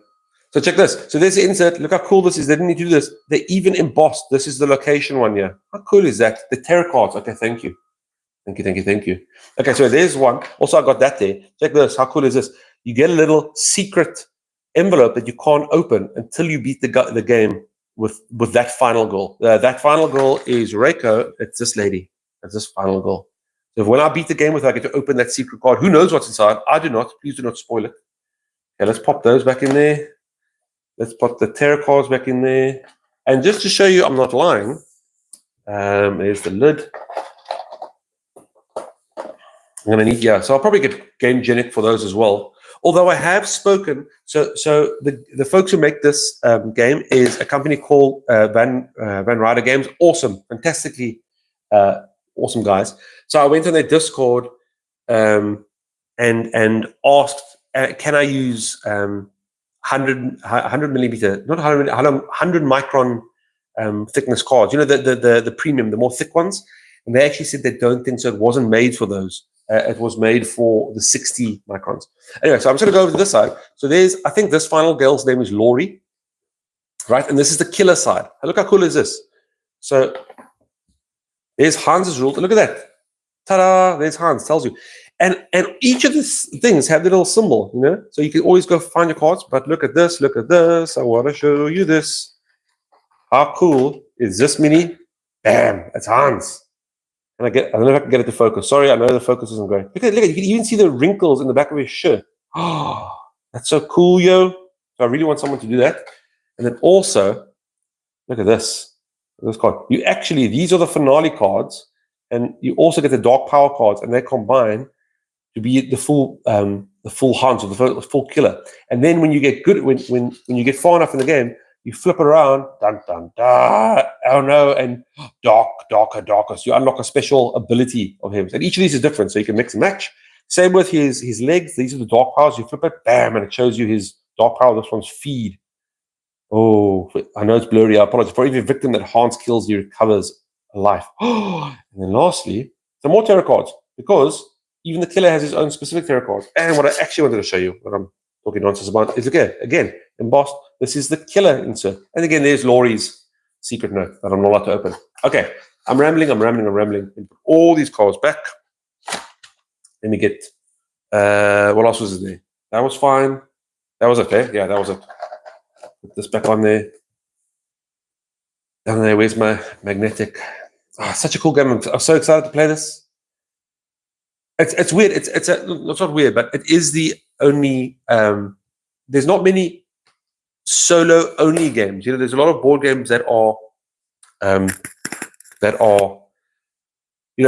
check this. So there's the insert. Look how cool this is. They didn't need to do this. They even embossed. This is the location one here. How cool is that? The terror cards. Okay, thank you. Thank you. Okay, so there's one. Also, I got that there. Check this. How cool is this? You get a little secret envelope that you can't open until you beat the game with that Final Girl. That Final Girl is Reiko. It's this lady. It's this Final Girl. So when I beat the game with her, I get to open that secret card. Who knows what's inside? I do not. Please do not spoil it. Okay, let's pop those back in there. Let's put the terror cards back in there. And just to show you I'm not lying, there's the lid. I'm going to need, so I'll probably get Game Genic for those as well. Although I have spoken, so the folks who make this game is a company called Van Ryder Games. Awesome, fantastically awesome guys. So I went on their Discord and asked, can I use 100 millimeter, not 100 micron thickness cards? The premium, the more thick ones. And they actually said they don't think so. It wasn't made for those. It was made for the 60 microns. Anyway, so I'm just going to go over to this side. So I think this final girl's name is Laurie, right? And this is the killer side. And look how cool is this. So there's Hans's rule. Look at that. Ta-da! There's Hans. Tells you, and each of these things have the little symbol, you know. So you can always go find your cards. But look at this. Look at this. I want to show you this. How cool is this mini? Bam! It's Hans. And I don't know if I can get it to focus. Sorry, I know the focus isn't great. Look at you can even see the wrinkles in the back of his shirt. Oh, that's so cool, yo. So I really want someone to do that. And then also, look at this. This card. These are the finale cards, and you also get the dark power cards, and they combine to be the full Hans or the full killer. And then when you get good, when you get far enough in the game, you flip it around, dun dun dun. Oh no, and darker. So you unlock a special ability of him. And each of these is different, so you can mix and match. Same with his legs. These are the dark powers. You flip it, bam, and it shows you his dark power. This one's feed. Oh, I know it's blurry. I apologize. For every victim that Hans kills, he recovers a life. And then lastly, some more tarot cards, because even the killer has his own specific tarot cards. And what I actually wanted to show you, what I'm talking nonsense about, is again, embossed. This is the killer insert. And again, there's Laurie's secret note that I'm not allowed to open. Okay, I'm rambling. And put all these cards back. Let me get, what else was there? That was fine. That was okay. Yeah, that was it. Put this back on there. Down there, where's my magnetic? Such a cool game. I'm so excited to play this. It's weird. It's not weird, but it is the only, there's not many solo only games. You know, there's a lot of board games that are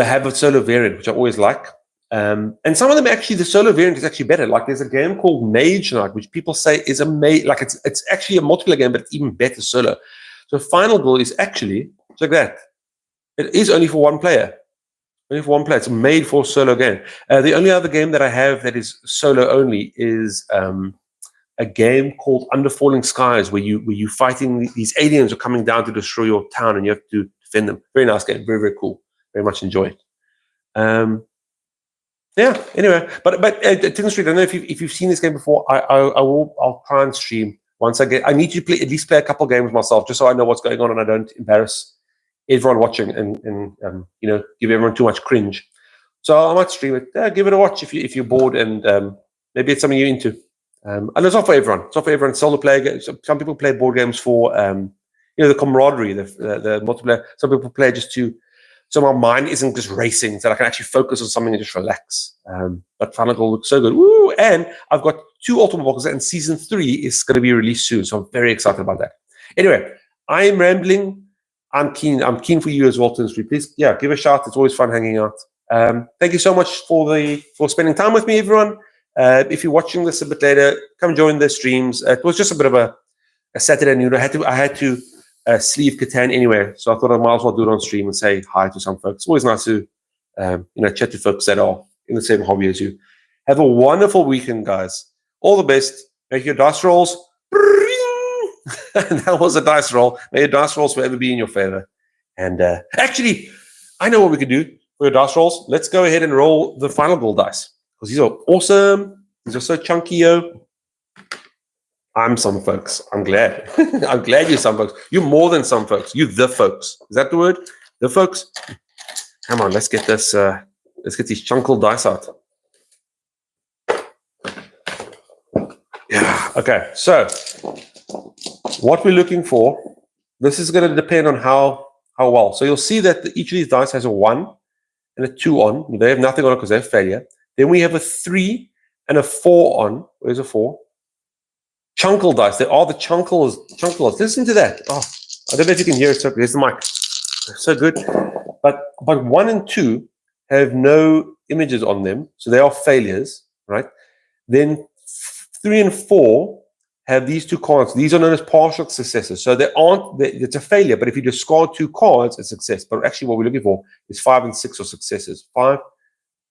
have a solo variant, which I always like. And some of them actually, the solo variant is actually better. Like there's a game called Mage Knight, which people say is like it's actually a multiplayer game, but it's even better solo. So Final Goal is actually like that. It is only for one player. Only for one player. It's made for solo game. The only other game that I have that is solo only is a game called Under Falling Skies, where you fighting these aliens are coming down to destroy your town, and you have to defend them. Very nice game. Very, very cool. Very much enjoy it. Yeah. Anyway, but Tin Street, I don't know if you've seen this game before. I'll try and stream once I need to at least play a couple games myself, just so I know what's going on and I don't embarrass everyone watching and give everyone too much cringe. So I might stream it. Give it a watch if you're bored, and maybe it's something you're into. And it's not for everyone. It's not for everyone. Solo play. Some people play board games for the camaraderie, the multiplayer. Some people play just so my mind isn't just racing, so I can actually focus on something and just relax. But Final Goal looks so good. Woo! And I've got 2 Ultimate boxes, and Season 3 is going to be released soon, so I'm very excited about that. Anyway, I am rambling. I'm keen for you as well, Tin Street. Please, give a shout. It's always fun hanging out. Thank you so much for spending time with me, everyone. If you're watching this a bit later, come join the streams. It was just a bit of a Saturday noon. I had to sleeve Catan anyway, so I thought I might as well do it on stream and say hi to some folks. It's always nice to chat to folks that are in the same hobby as you. Have a wonderful weekend, guys. All the best. Make your dice rolls. That was a dice roll. May your dice rolls forever be in your favor. And actually, I know what we could do for your dice rolls. Let's go ahead and roll the Final Goal dice, because these are awesome. These are so chunky, yo. I'm some folks. I'm glad. I'm glad you're some folks. You're more than some folks. You're the folks. Is that the word? The folks? Come on, let's get this. Let's get these chunkle dice out. Yeah. Okay. So, what we're looking for, this is going to depend on how well. So you'll see that each of these dice has a 1 and a 2 on. They have nothing on it because they're failure. Then we have a 3 and a 4 on. Where's a 4? Chunkle dice. They are the chunkles. Listen to that. Oh, I don't know if you can hear it. So there's the mic. So good. But 1 and 2 have no images on them, so they are failures, right? Then 3 and 4 have these 2 cards. These are known as partial successes. So it's a failure, but if you discard 2 cards, it's success. But actually what we're looking for is 5 and 6 are successes. 5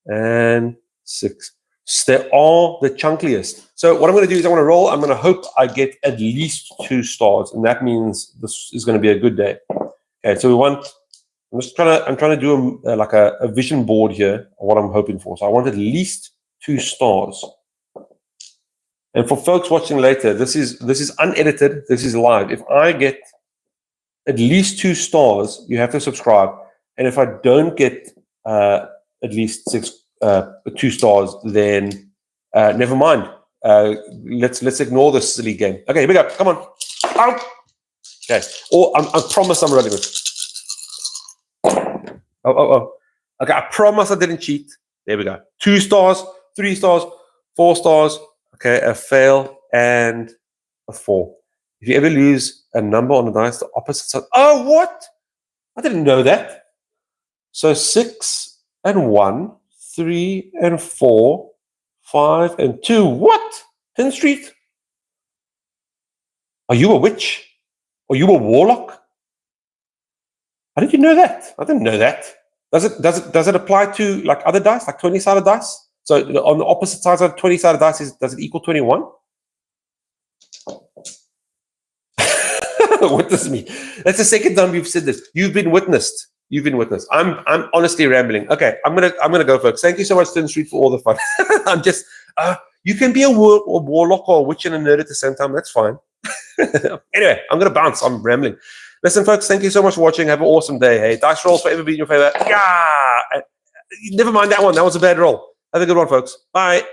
and 6. So they are the chunkiest. So what I'm going to do is I'm going to roll. I'm going to hope I get at least 2 stars, and that means this is going to be a good day. Okay, so I'm trying to do a vision board here of what I'm hoping for. So I want at least 2 stars. And for folks watching later, this is unedited. This is live. If I get at least 2 stars, you have to subscribe. And if I don't get at at least 2 stars, then never mind. Let's ignore this silly game. Okay, here we go. Come on. Out. Okay. Or I promise I'm rolling it. Oh. Okay, I promise I didn't cheat. There we go. 2 stars, 3 stars, 4 stars. Okay, a fail and a 4. If you ever lose a number on the dice, the opposite side. Oh, what? I didn't know that. So 6 and 1, 3 and 4, 5 and 2. What? 10th Street? Are you a witch? Are you a warlock? How did you know that? I didn't know that. Does it apply to like other dice, like 20-sided dice? So on the opposite sides of 20-sided dice, does it equal 21? What does it mean? That's the second time you've said this. You've been witnessed. I'm honestly rambling. Okay, I'm gonna go, folks. Thank you so much, 10th Street, for all the fun. I'm just you can be a warlock or a witch and a nerd at the same time. That's fine. Anyway, I'm gonna bounce. I'm rambling. Listen, folks, thank you so much for watching. Have an awesome day. Hey, dice rolls forever be in your favor. Yeah. Never mind that one. That was a bad roll. Have a good one, folks. Bye.